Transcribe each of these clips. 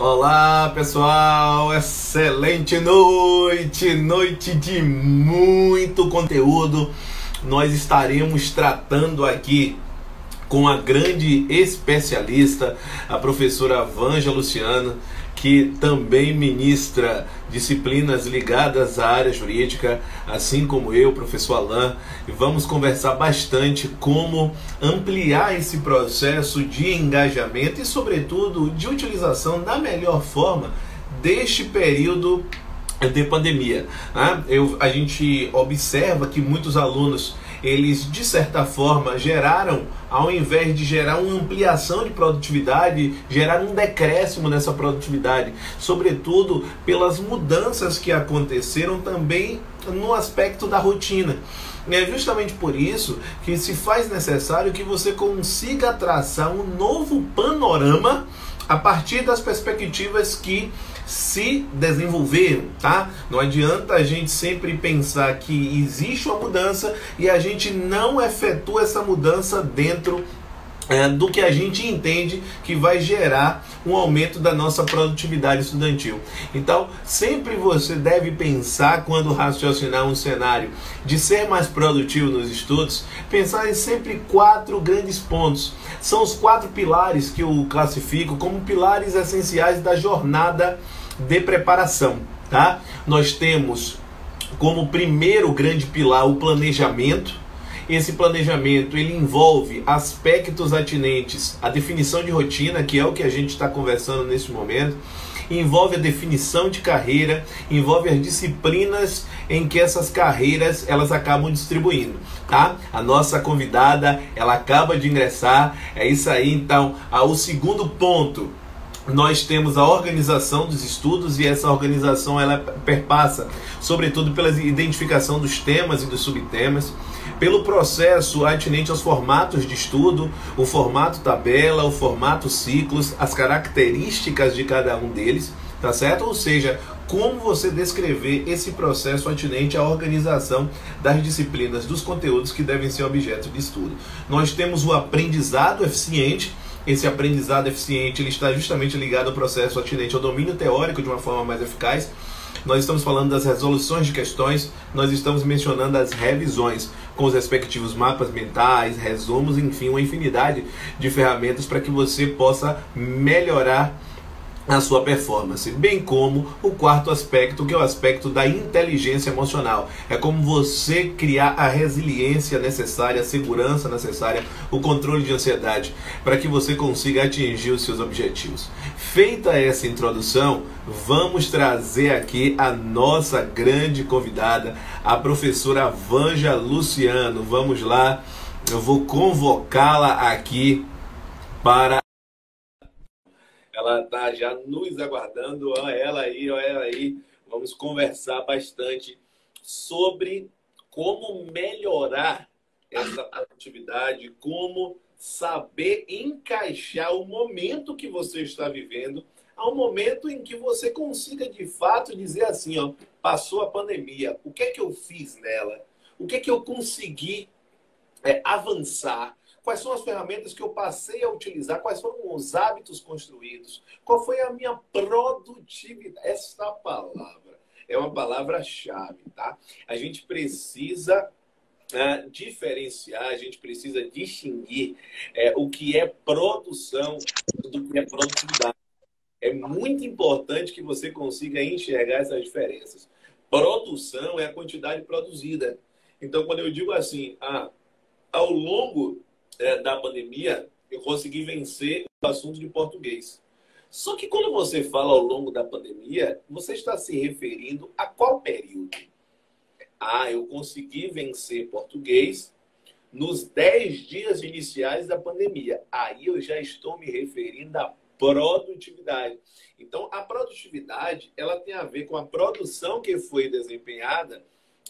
Olá, pessoal! Excelente noite! Noite de muito conteúdo. Nós estaremos tratando aqui com a grande especialista, a professora Vanja Luciano, que também ministra disciplinas ligadas à área jurídica, assim como eu, professor Alain, e vamos conversar bastante como ampliar esse processo de engajamento e, sobretudo, de utilização da melhor forma deste período de pandemia. A gente observa que muitos alunos, eles de certa forma geraram, ao invés de gerar uma ampliação de produtividade, geraram um decréscimo nessa produtividade, sobretudo pelas mudanças que aconteceram também no aspecto da rotina. É justamente por isso que se faz necessário que você consiga traçar um novo panorama a partir das perspectivas que se desenvolveram, tá? Não adianta a gente sempre pensar que existe uma mudança e a gente não efetua essa mudança dentro do que a gente entende que vai gerar um aumento da nossa produtividade estudantil. Então, sempre você deve pensar, quando raciocinar um cenário de ser mais produtivo nos estudos, pensar em sempre 4 grandes pontos. São os 4 pilares que eu classifico como pilares essenciais da jornada de preparação, tá? Nós temos como primeiro grande pilar o planejamento. Esse planejamento, ele envolve aspectos atinentes à definição de rotina, que é o que a gente está conversando nesse momento, envolve a definição de carreira, envolve as disciplinas em que essas carreiras elas acabam distribuindo, tá? A nossa convidada, ela acaba de ingressar, é isso aí. Então, o segundo ponto, nós temos a organização dos estudos, e essa organização ela perpassa sobretudo pela identificação dos temas e dos subtemas, pelo processo atinente aos formatos de estudo, o formato tabela, o formato ciclos, as características de cada um deles, tá certo? Ou seja, como você descrever esse processo atinente à organização das disciplinas, dos conteúdos que devem ser objeto de estudo. Nós temos o aprendizado eficiente. Esse aprendizado eficiente, ele está justamente ligado ao processo atinente ao domínio teórico de uma forma mais eficaz. Nós estamos falando das resoluções de questões, nós estamos mencionando as revisões, com os respectivos mapas mentais, resumos, enfim, uma infinidade de ferramentas para que você possa melhorar a sua performance, bem como o quarto aspecto, que é o aspecto da inteligência emocional. É como você criar a resiliência necessária, a segurança necessária, o controle de ansiedade, para que você consiga atingir os seus objetivos. Feita essa introdução, vamos trazer aqui a nossa grande convidada, a professora Vanja Luciano. Vamos lá, eu vou convocá-la aqui para... Ela está já nos aguardando, olha ela aí, olha ela aí. Vamos conversar bastante sobre como melhorar essa produtividade, como saber encaixar o momento que você está vivendo ao momento em que você consiga de fato dizer assim, ó, passou a pandemia, o que é que eu fiz nela? O que é que eu consegui avançar? Quais são as ferramentas que eu passei a utilizar? Quais foram os hábitos construídos? Qual foi a minha produtividade? Essa palavra é uma palavra-chave, tá? A gente precisa diferenciar, a gente precisa distinguir o que é produção do que é produtividade. É muito importante que você consiga enxergar essas diferenças. Produção é a quantidade produzida. Então, quando eu digo assim, ao longo da pandemia, eu consegui vencer o assunto de português. Só que quando você fala ao longo da pandemia, você está se referindo a qual período? Eu consegui vencer português nos 10 dias iniciais da pandemia. Aí eu já estou me referindo à produtividade. Então, a produtividade, ela tem a ver com a produção que foi desempenhada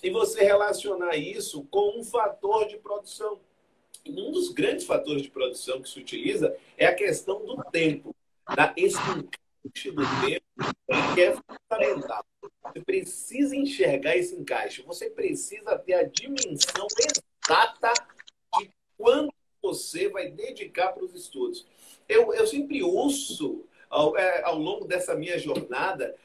e você relacionar isso com um fator de produção. Um dos grandes fatores de produção que se utiliza é a questão do tempo. Tá? Esse encaixe do tempo que é fundamental. Você precisa enxergar esse encaixe. Você precisa ter a dimensão exata de quanto você vai dedicar para os estudos. Eu sempre ouço ao longo dessa minha jornada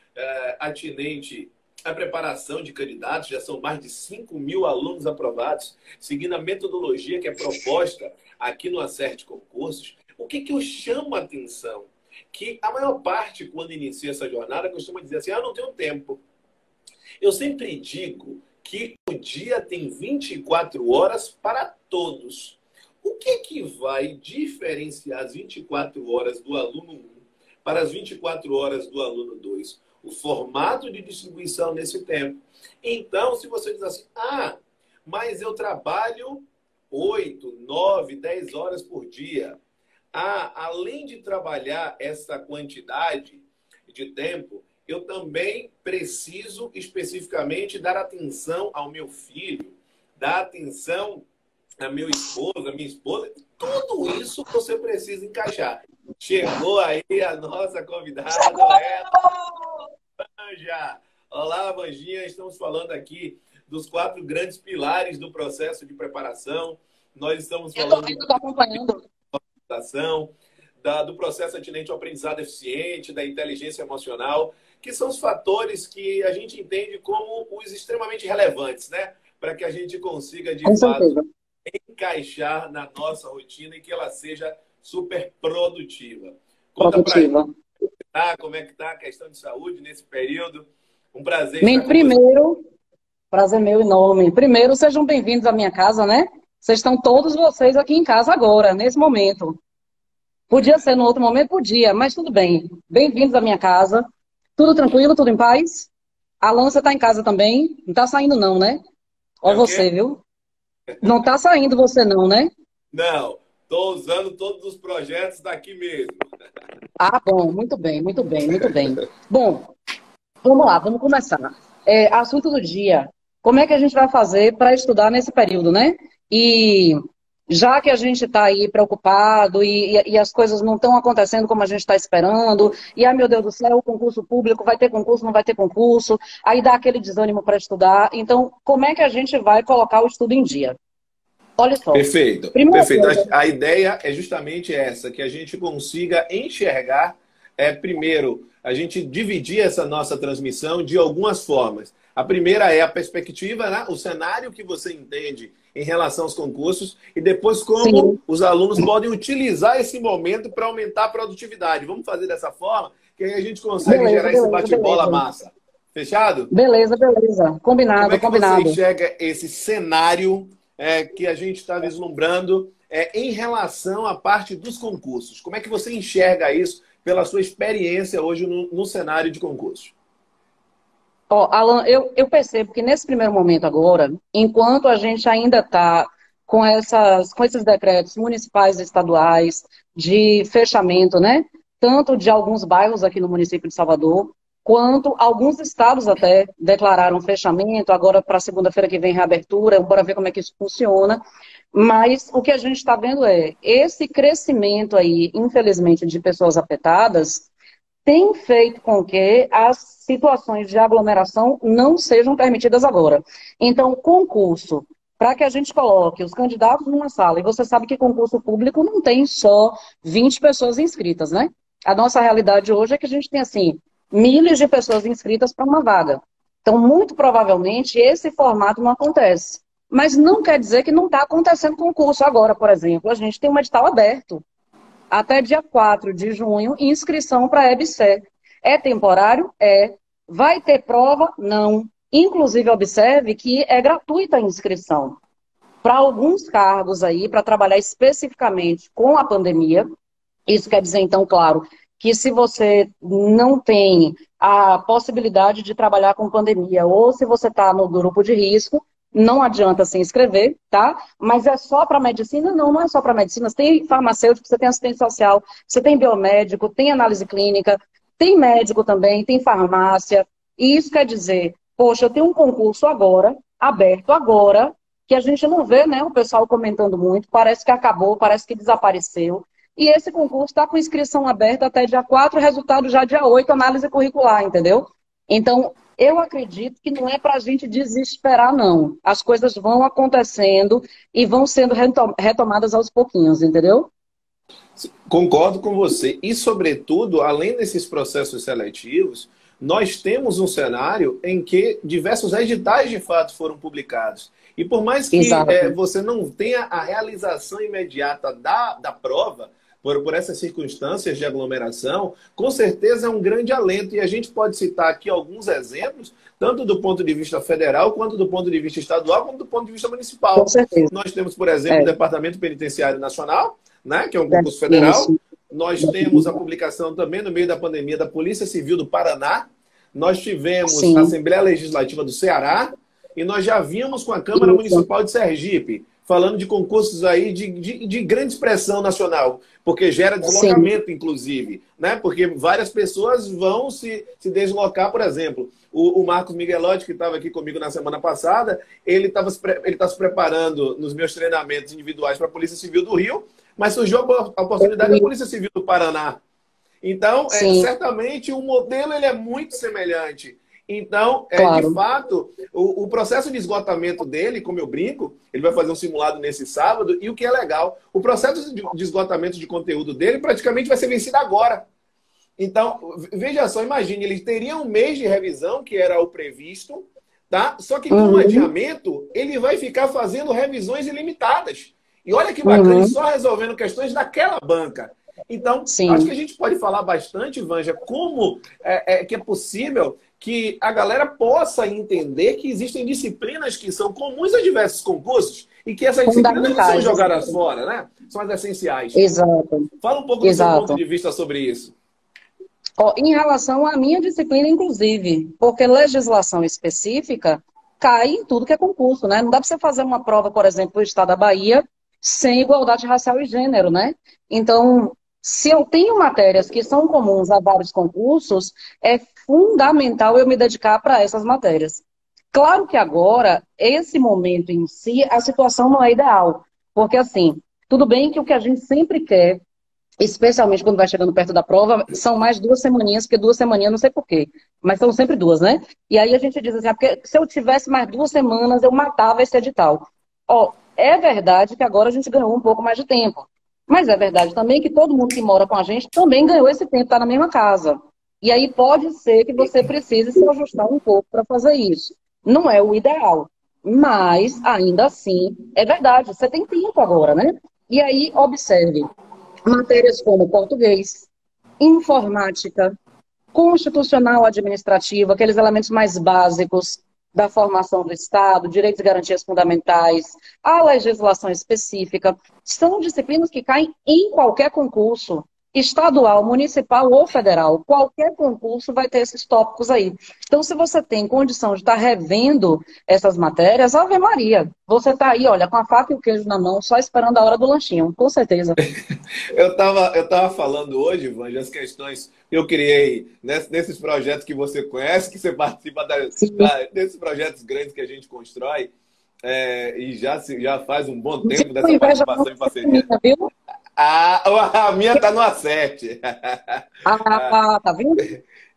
atinente à preparação de candidatos, já são mais de 5.000 alunos aprovados, seguindo a metodologia que é proposta aqui no Acerte Concursos. O que eu chamo a atenção? Que a maior parte, quando inicia essa jornada, costuma dizer assim, não tenho tempo. Eu sempre digo que o dia tem 24 horas para todos. O que vai diferenciar as 24 horas do aluno 1 para as 24 horas do aluno 2? O formato de distribuição nesse tempo. Então, se você diz assim, mas eu trabalho 8, 9, 10 horas por dia. Além de trabalhar essa quantidade de tempo, eu também preciso especificamente dar atenção ao meu filho, dar atenção a meu esposo, a minha esposa. Tudo isso você precisa encaixar. Chegou aí a nossa convidada, Vanja. Olá, Vanjinha. Estamos falando aqui dos 4 grandes pilares do processo de preparação. Nós estamos falando... Eu estou acompanhando. Do processo atinente ao aprendizado eficiente, da inteligência emocional, que são os fatores que a gente entende como os extremamente relevantes, né? Para que a gente consiga, de fato, encaixar na nossa rotina e que ela seja super produtiva. Conta pra gente como é que está a questão de saúde nesse período. Um prazer estar com Primeiro, prazer meu enorme. Primeiro, sejam bem-vindos à minha casa, né? Vocês estão todos vocês aqui em casa agora, nesse momento. Podia ser no outro momento? Podia, mas tudo bem. Bem-vindos à minha casa. Tudo tranquilo, tudo em paz? Alan, você está em casa também? Não está saindo não, né? Ó você, viu? Não está saindo você não, né? Não, estou usando todos os projetos daqui mesmo. Bom, muito bem, muito bem, muito bem. Bom, vamos lá, vamos começar. Assunto do dia. Como é que a gente vai fazer para estudar nesse período, né? E já que a gente está aí preocupado e as coisas não estão acontecendo como a gente está esperando, e meu Deus do céu, o concurso público, vai ter concurso, não vai ter concurso, aí dá aquele desânimo para estudar. Então, como é que a gente vai colocar o estudo em dia? Olha só. Perfeito. Perfeito. A ideia é justamente essa, que a gente consiga enxergar, primeiro, a gente dividir essa nossa transmissão de algumas formas. A primeira é a perspectiva, né? O cenário que você entende em relação aos concursos e depois como os alunos podem utilizar esse momento para aumentar a produtividade. Vamos fazer dessa forma que aí a gente consegue gerar esse bate-bola massa. Fechado? Beleza. Combinado, como é que combinado. Você enxerga esse cenário que a gente está vislumbrando em relação à parte dos concursos? Como é que você enxerga isso pela sua experiência hoje no cenário de concurso? Alan, eu percebo que nesse primeiro momento agora, enquanto a gente ainda está com esses decretos municipais e estaduais de fechamento, né? Tanto de alguns bairros aqui no município de Salvador, quanto alguns estados até declararam fechamento, agora para segunda-feira que vem reabertura, bora ver como é que isso funciona. Mas o que a gente está vendo esse crescimento aí, infelizmente, de pessoas afetadas, tem feito com que as situações de aglomeração não sejam permitidas agora. Então, concurso, para que a gente coloque os candidatos numa sala, e você sabe que concurso público não tem só 20 pessoas inscritas, né? A nossa realidade hoje é que a gente tem, assim, milhares de pessoas inscritas para uma vaga. Então, muito provavelmente, esse formato não acontece. Mas não quer dizer que não está acontecendo concurso agora, por exemplo. A gente tem um edital aberto até dia 4 de junho, inscrição para a EBSER. É temporário? É. Vai ter prova? Não. Inclusive, observe que é gratuita a inscrição. Para alguns cargos aí, para trabalhar especificamente com a pandemia, isso quer dizer, então, claro, que se você não tem a possibilidade de trabalhar com pandemia, ou se você está no grupo de risco, não adianta se inscrever, tá? Mas é só para medicina? Não, não é só para medicina. Você tem farmacêutico, você tem assistente social, você tem biomédico, tem análise clínica, tem médico também, tem farmácia. E isso quer dizer, poxa, eu tenho um concurso agora, aberto agora, que a gente não vê, né, o pessoal comentando muito, parece que acabou, parece que desapareceu. E esse concurso está com inscrição aberta até dia 4, resultado já dia 8, análise curricular, entendeu? Então, eu acredito que não é para a gente desesperar, não. As coisas vão acontecendo e vão sendo retomadas aos pouquinhos, entendeu? Concordo com você. E, sobretudo, além desses processos seletivos, nós temos um cenário em que diversos editais, de fato, foram publicados. E por mais que Exato. você não tenha a realização imediata da prova, por essas circunstâncias de aglomeração, com certeza é um grande alento. E a gente pode citar aqui alguns exemplos, tanto do ponto de vista federal, quanto do ponto de vista estadual, quanto do ponto de vista Com municipal. certeza. Nós temos, por exemplo, o É, Departamento Penitenciário Nacional, né, que é um concurso federal. isso. Nós temos a publicação também, no meio da pandemia, da Polícia Civil do Paraná. Nós tivemos a Sim, Assembleia Legislativa do Ceará. E nós já vimos com a Câmara isso. Municipal de Sergipe, falando de concursos aí de grande expressão nacional, porque gera Sim, deslocamento, inclusive, né? Porque várias pessoas vão se deslocar, por exemplo. O Marcos Miguelotti, que estava aqui comigo na semana passada, ele está se preparando nos meus treinamentos individuais para a Polícia Civil do Rio, mas surgiu a oportunidade da Polícia Civil do Paraná. Então, sim, certamente, o modelo ele é muito semelhante. Então, de claro. fato, o processo de esgotamento dele, como eu brinco, ele vai fazer um simulado nesse sábado, e o que é legal, o processo de esgotamento de conteúdo dele praticamente vai ser vencido agora. Então, veja só, imagine, ele teria um mês de revisão, que era o previsto, tá? Só que com o Uhum, adiamento, ele vai ficar fazendo revisões ilimitadas. E olha que bacana, e uhum, só resolvendo questões daquela banca. Então, acho que sim. a gente pode falar bastante, Vanja, como que é possível que a galera possa entender que existem disciplinas que são comuns a diversos concursos e que essas disciplinas não são Fundamentais, jogadas exato. fora, né? São as essenciais. Exato, Fala um pouco do seu ponto exato. de vista sobre isso. Ó, em relação à minha disciplina, inclusive, porque legislação específica cai em tudo que é concurso, né? Não dá para você fazer uma prova, por exemplo, do Estado da Bahia, sem igualdade racial e gênero, né? Então, se eu tenho matérias que são comuns a vários concursos, é fundamental eu me dedicar para essas matérias. Claro que agora, esse momento em si, a situação não é ideal, porque assim, tudo bem que o que a gente sempre quer, especialmente quando vai chegando perto da prova, são mais 2 semaninhas, porque 2 semaninhas, não sei por quê, mas são sempre duas, né? E aí a gente diz assim, porque se eu tivesse mais 2 semanas, eu matava esse edital. Ó, é verdade que agora a gente ganhou um pouco mais de tempo, mas é verdade também que todo mundo que mora com a gente também ganhou esse tempo, está na mesma casa. E aí pode ser que você precise se ajustar um pouco para fazer isso. Não é o ideal, mas ainda assim, é verdade, você tem tempo agora, né? E aí, observe, matérias como português, informática, constitucional administrativa, aqueles elementos mais básicos da formação do Estado, direitos e garantias fundamentais, a legislação específica, são disciplinas que caem em qualquer concurso, estadual, municipal ou federal. Qualquer concurso vai ter esses tópicos aí. Então, se você tem condição de estar revendo essas matérias, Ave Maria, você está aí, olha, com a faca e o queijo na mão, só esperando a hora do lanchinho, com certeza. Eu tava falando hoje, Vanja, as questões que eu criei nesses projetos que você conhece, que você participa Sim. desses projetos grandes que a gente constrói, e já faz um bom tempo Com dessa inveja não participação em é minha, parceria. viu? A minha tá no A7. Ah, tá vendo?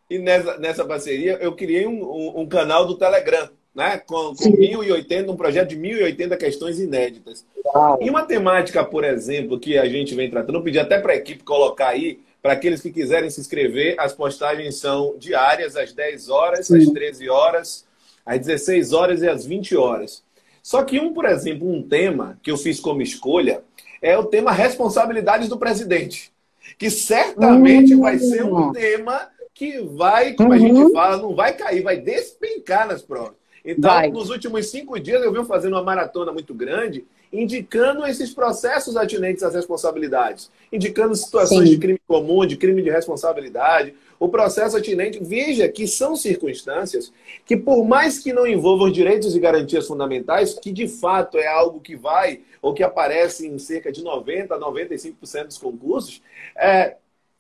E nessa parceria, eu criei um canal do Telegram, né? Com Sim. 1080, um projeto de 1080 questões inéditas. E Uau. uma temática, por exemplo, que a gente vem tratando, eu pedi até para a equipe colocar aí, para aqueles que quiserem se inscrever, as postagens são diárias, às 10 horas, às Sim. 13 horas, às 16 horas e às 20 horas. Só que por exemplo, um tema que eu fiz como escolha é o tema responsabilidades do presidente, que certamente vai ser um Hum, tema que vai, como a gente uhum, fala, não vai cair, vai despencar nas provas. Então, vai. nos últimos 5 dias, eu venho fazendo uma maratona muito grande, indicando esses processos atinentes às responsabilidades, indicando situações de Sim. crime comum, de crime de responsabilidade, o processo atinente. Veja que são circunstâncias que, por mais que não envolvam direitos e garantias fundamentais, que de fato é algo que vai, ou que aparece em cerca de 90% a 95% dos concursos, é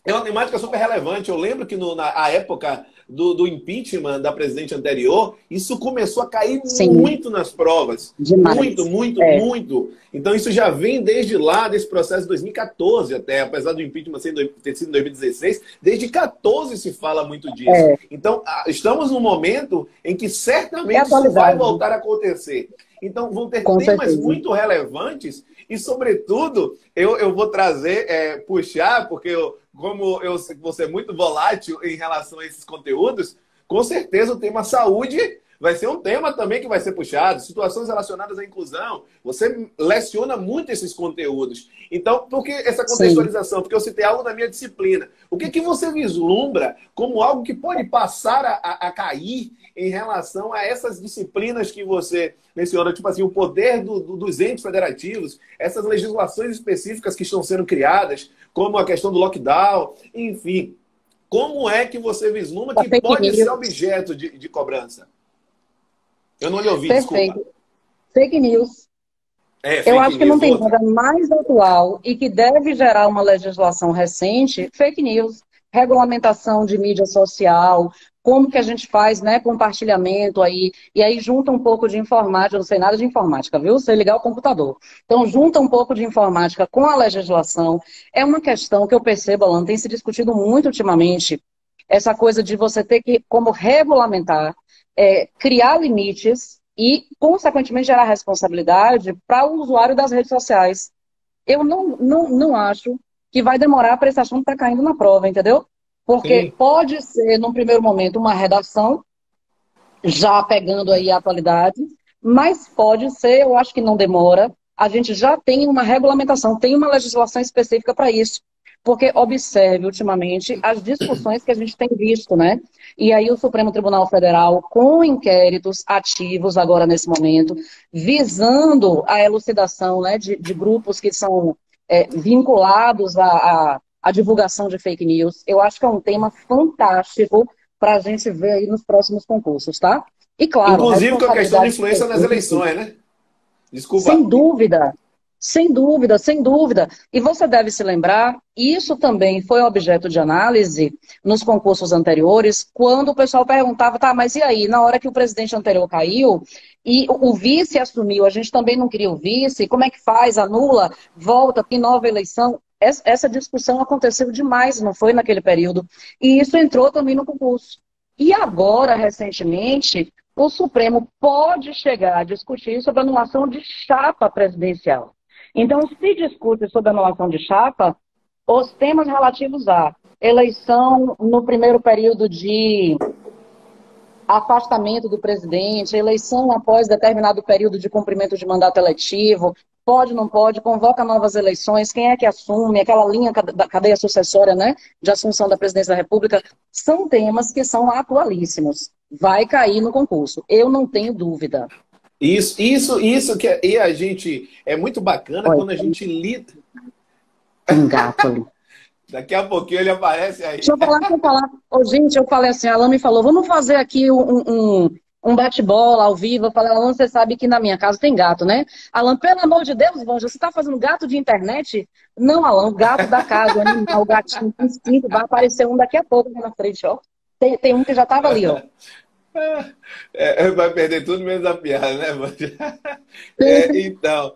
uma temática super relevante. Eu lembro que na época do impeachment da presidente anterior, isso começou a cair Sim. muito nas provas. Muito, Demais. muito, É, muito. Então isso já vem desde lá, desse processo de 2014 até, apesar do impeachment ter sido em 2016, desde 2014 se fala muito disso. é. Então estamos num momento em que É certamente isso vai atualidade. voltar a acontecer. Então, vão ter Com temas certeza. muito relevantes e, sobretudo, eu vou trazer, puxar, porque como eu vou ser muito volátil em relação a esses conteúdos, com certeza o tema saúde vai ser um tema também que vai ser puxado. Situações relacionadas à inclusão. Você leciona muito esses conteúdos. Então, por que essa Sim. contextualização? Porque eu citei algo da minha disciplina. O que você vislumbra como algo que pode passar a cair em relação a essas disciplinas que você menciona, tipo assim, o poder dos entes federativos, essas legislações específicas que estão sendo criadas, como a questão do lockdown, enfim. Como é que você vislumbra A que fake pode ser news. objeto de cobrança? Eu não lhe ouvi, desculpa. Perfeito. Fake news. Eu Fake acho que news, não tem outra. nada mais atual e que deve gerar uma legislação recente, fake news, regulamentação de mídia social, como que a gente faz, né, compartilhamento aí, e aí junta um pouco de informática, eu não sei nada de informática, viu? Você ligar o computador. Então, junta um pouco de informática com a legislação. É uma questão que eu percebo, Alan, tem se discutido muito ultimamente, essa coisa de você ter que, como regulamentar, criar limites e, consequentemente, gerar responsabilidade para o usuário das redes sociais. Eu não acho que vai demorar para esse assunto estar caindo na prova, entendeu? Porque Sim. pode ser, num primeiro momento, uma redação, já pegando aí a atualidade, mas pode ser, eu acho que não demora, a gente já tem uma regulamentação, tem uma legislação específica para isso. Porque observe, ultimamente, as discussões que a gente tem visto, né? E aí o Supremo Tribunal Federal, com inquéritos ativos agora nesse momento, visando a elucidação, né, de grupos que são vinculados à divulgação de fake news. Eu acho que é um tema fantástico para a gente ver aí nos próximos concursos, tá? E claro, Inclusive com a questão de responsabilidade influência nas específica. eleições, né? Sem Desculpa. dúvida, sem dúvida, sem dúvida. E você deve se lembrar, isso também foi objeto de análise nos concursos anteriores, quando o pessoal perguntava, tá, mas e aí, na hora que o presidente anterior caiu e o vice assumiu, a gente também não queria o vice, como é que faz? Anula, volta, tem nova eleição? Essa discussão aconteceu demais, não foi naquele período. E isso entrou também no concurso. E agora, recentemente, o Supremo pode chegar a discutir sobre a anulação de chapa presidencial. Então, se discute sobre a anulação de chapa, os temas relativos à eleição no primeiro período de afastamento do presidente, eleição após determinado período de cumprimento de mandato eletivo, pode, não pode, convoca novas eleições, quem é que assume, aquela linha da cadeia sucessória, né, de assunção da presidência da República, são temas que são atualíssimos. Vai cair no concurso, eu não tenho dúvida. Isso que e a gente é muito bacana Olha, quando a gente lida. tem um gato ali. Daqui a pouquinho ele aparece Deixa aí. eu falar, deixa eu falar. Ô, gente, eu falei assim, a Alan me falou, vamos fazer aqui um bate-bola ao vivo. Eu falei, Alan, você sabe que na minha casa tem gato, né? Alan, pelo amor de Deus, Vanja, você tá fazendo gato de internet? Não, Alan, o gato da casa, o animal, o gatinho, o instinto, vai aparecer um daqui a pouco aqui na frente, ó. Tem um que já tava ali, ó. Vai perder tudo menos a piada, né, mano? Então,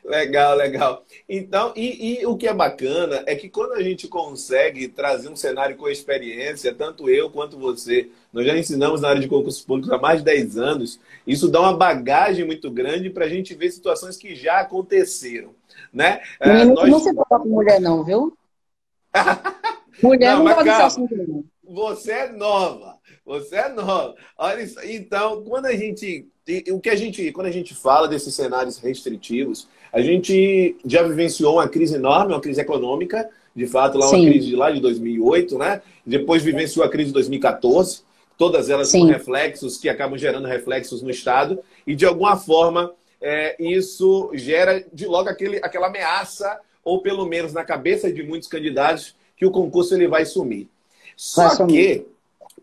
legal, legal. Então, e o que é bacana é que quando a gente consegue trazer um cenário com experiência, tanto eu quanto você, nós já ensinamos na área de concursos públicos há mais de 10 anos, isso dá uma bagagem muito grande para a gente ver situações que já aconteceram, né? Menino, Nós... não se toca com mulher, não, viu? Mulher Não, não mas gosta desse calma. assunto, não. Você é nova. Você é nova. Olha isso. Então, quando a gente fala desses cenários restritivos, a gente já vivenciou uma crise enorme, uma crise econômica, de fato, lá uma Sim, crise de lá de 2008, né? Depois vivenciou a crise de 2014, todas elas com sim. reflexos que acabam gerando reflexos no Estado, e de alguma forma isso gera de logo aquela ameaça, ou pelo menos na cabeça de muitos candidatos, que o concurso ele vai sumir. Vai Só sumir. que,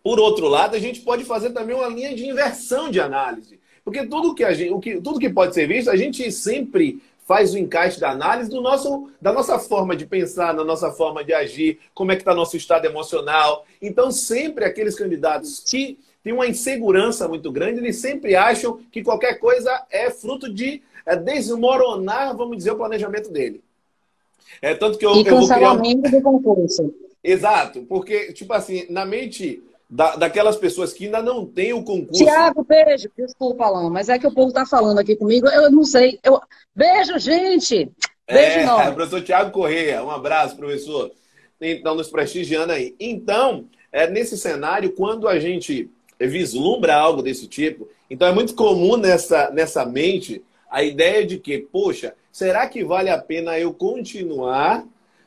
por outro lado, a gente pode fazer também uma linha de inversão de análise. Porque tudo que pode ser visto, a gente sempre faz o encaixe da análise da nossa forma de pensar, da nossa forma de agir, como é que está nosso estado emocional. Então, sempre aqueles candidatos que têm uma insegurança muito grande, eles sempre acham que qualquer coisa é fruto de desmoronar, vamos dizer, o planejamento dele. Tanto que E eu vou criar um... cancelamento do concurso. Exato, porque, tipo assim, na mente daquelas pessoas que ainda não têm o concurso. Tiago, beijo. Desculpa, Alan, mas é que o povo está falando aqui comigo. Eu não sei. Beijo, gente. Beijo enorme. Professor Tiago Correia, um abraço, professor. Então, nos prestigiando aí. Então, nesse cenário, quando a gente vislumbra algo desse tipo, então é muito comum nessa mente a ideia de que, poxa, será que vale a pena eu continuar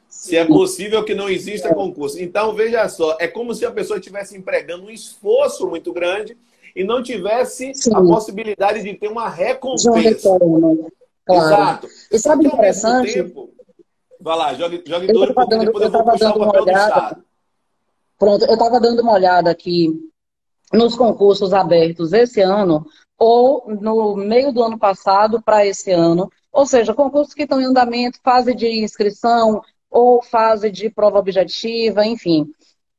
se é possível que não exista concurso? Então, veja só, é como se a pessoa estivesse empregando um esforço muito grande e não tivesse a possibilidade de ter uma recompensa. Claro. Exato. E sabe o interessante? Tempo, vai lá, jogue duro, porque depois eu vou puxar o papel do Estado. Pronto, eu estava dando uma olhada aqui nos concursos abertos esse ano, ou no meio do ano passado para esse ano. Ou seja, concursos que estão em andamento, fase de inscrição, ou fase de prova objetiva, enfim.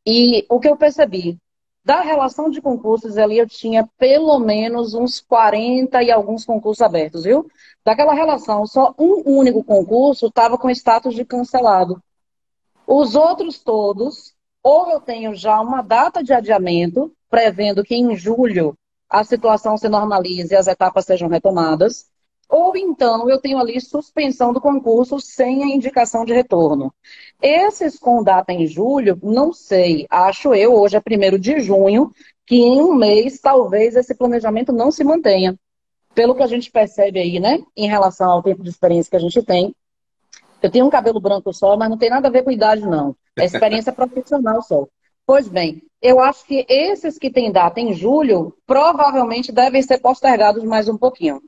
E o que eu percebi, da relação de concursos ali, eu tinha pelo menos uns 40 e alguns concursos abertos, viu? Daquela relação, só um único concurso estava com status de cancelado. Os outros todos, ou eu tenho já uma data de adiamento, prevendo que em julho a situação se normalize e as etapas sejam retomadas, ou então eu tenho ali suspensão do concurso sem a indicação de retorno. Esses com data em julho, não sei, acho eu, hoje é 1º de junho, que em um mês talvez esse planejamento não se mantenha. Pelo que a gente percebe aí, né, em relação ao tempo de experiência que a gente tem. Eu tenho um cabelo branco só, mas não tem nada a ver com idade, não. É experiência profissional só. Pois bem, eu acho que esses que têm data em julho, provavelmente devem ser postergados mais um pouquinho.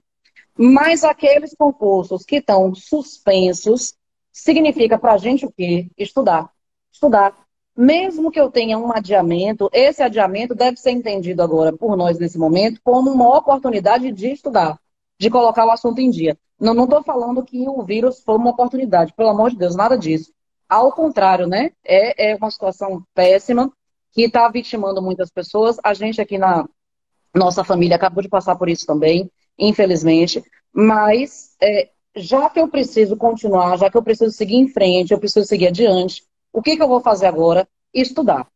Mas aqueles concursos que estão suspensos, significa para a gente o quê? Estudar. Estudar. Mesmo que eu tenha um adiamento, esse adiamento deve ser entendido agora por nós nesse momento como uma oportunidade de estudar, de colocar o assunto em dia. Não estou falando que o vírus foi uma oportunidade, pelo amor de Deus, nada disso. Ao contrário, né? É uma situação péssima que está vitimando muitas pessoas. A gente aqui na nossa família acabou de passar por isso também, infelizmente. Mas já que eu preciso continuar, já que eu preciso seguir em frente, eu preciso seguir adiante, o que eu vou fazer agora? Estudar,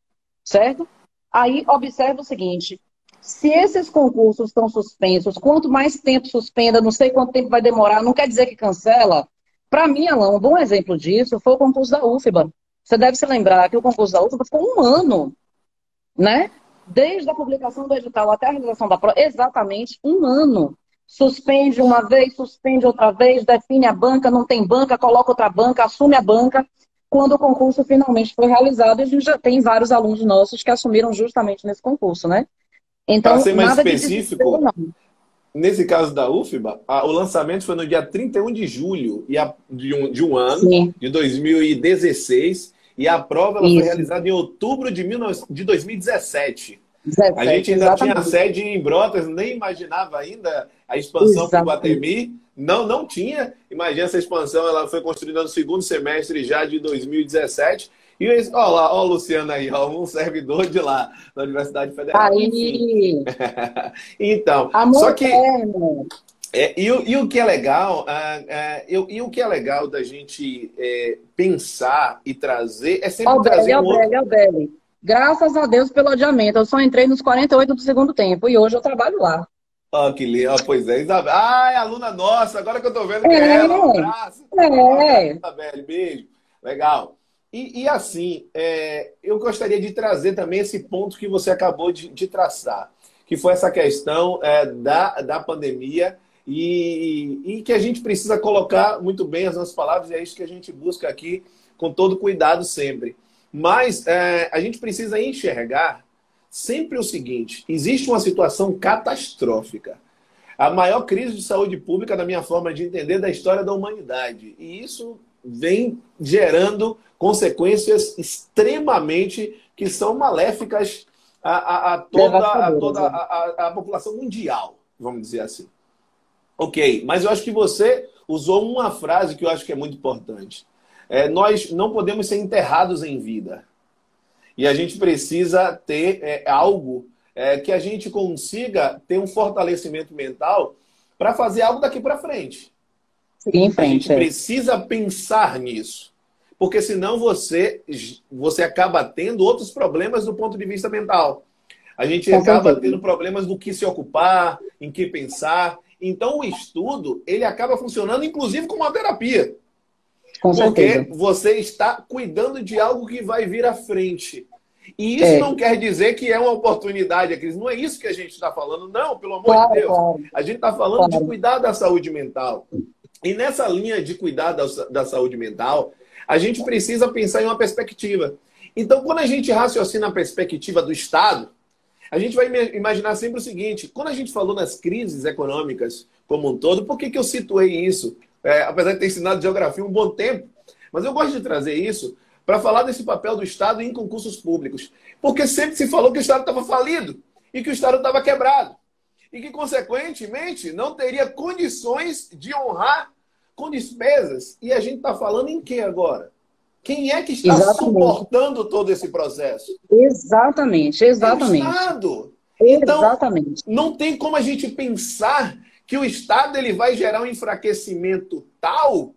certo? Aí observa o seguinte, se esses concursos estão suspensos, quanto mais tempo suspenda, não sei quanto tempo vai demorar, não quer dizer que cancela. Para mim, Alain, um bom exemplo disso foi o concurso da UFBA. Você deve se lembrar que o concurso da UFBA ficou um ano, né? Desde a publicação do edital até a realização da prova, exatamente um ano. Suspende uma vez, suspende outra vez, define a banca, não tem banca, coloca outra banca, assume a banca. Quando o concurso finalmente foi realizado, a gente já tem vários alunos nossos que assumiram justamente nesse concurso, né? Então, para ser mais nada específico, nesse caso da UFBA, o lançamento foi no dia 31 de julho de um ano, sim, de 2016, e a prova ela foi realizada em outubro de 2017. A gente ainda tinha a sede em Brotas, nem imaginava ainda a expansão para o Iguatemi. Não tinha. Imagina, essa expansão ela foi construída no segundo semestre já de 2017. E olha lá, ó, o Luciano aí, ó, um servidor de lá, da Universidade Federal. Aí. Então, amor, só que... E o que é legal, o que é legal da gente pensar e trazer, é sempre trazer um outro... Graças a Deus pelo adiamento. Eu só entrei nos 48 do segundo tempo e hoje eu trabalho lá. Oh, que lindo. Pois é, Isabel. Ai, aluna nossa, agora que eu tô vendo que é ela. Um abraço. Isabel, beijo. Legal. E assim, eu gostaria de trazer também esse ponto que você acabou de traçar, que foi essa questão da pandemia e que a gente precisa colocar muito bem as nossas palavras, e é isso que a gente busca aqui com todo cuidado sempre. Mas a gente precisa enxergar sempre o seguinte, existe uma situação catastrófica. A maior crise de saúde pública, na minha forma de entender, da história da humanidade. E isso vem gerando consequências extremamente que são maléficas a toda a população mundial, vamos dizer assim. Ok, mas eu acho que você usou uma frase que eu acho que é muito importante. Nós não podemos ser enterrados em vida. E a gente precisa ter algo que a gente consiga ter um fortalecimento mental para fazer algo daqui para frente. Seguir em frente. A gente precisa pensar nisso. Porque senão você acaba tendo outros problemas do ponto de vista mental. A gente Com acaba certeza. tendo problemas do que se ocupar, em que pensar. Então, o estudo, ele acaba funcionando, inclusive, como uma terapia. Com certeza. Porque você está cuidando de algo que vai vir à frente. E isso É, não quer dizer que é uma oportunidade, Cris. Não é isso que a gente está falando, não, pelo amor de claro, Deus. claro, A gente está falando de claro. cuidar da saúde mental. E nessa linha de cuidar da saúde mental, a gente precisa pensar em uma perspectiva. Então, quando a gente raciocina a perspectiva do Estado, a gente vai imaginar sempre o seguinte: quando a gente falou nas crises econômicas como um todo, por que, que eu situei isso? Apesar de ter ensinado geografia um bom tempo, mas eu gosto de trazer isso para falar desse papel do Estado em concursos públicos. Porque sempre se falou que o Estado estava falido e que o Estado estava quebrado. E que, consequentemente, não teria condições de honrar com despesas. E a gente está falando em quê agora? Quem é que está Exatamente. suportando todo esse processo? Exatamente, É o exatamente. Estado. Então, Exatamente. não tem como a gente pensar que o Estado ele vai gerar um enfraquecimento tal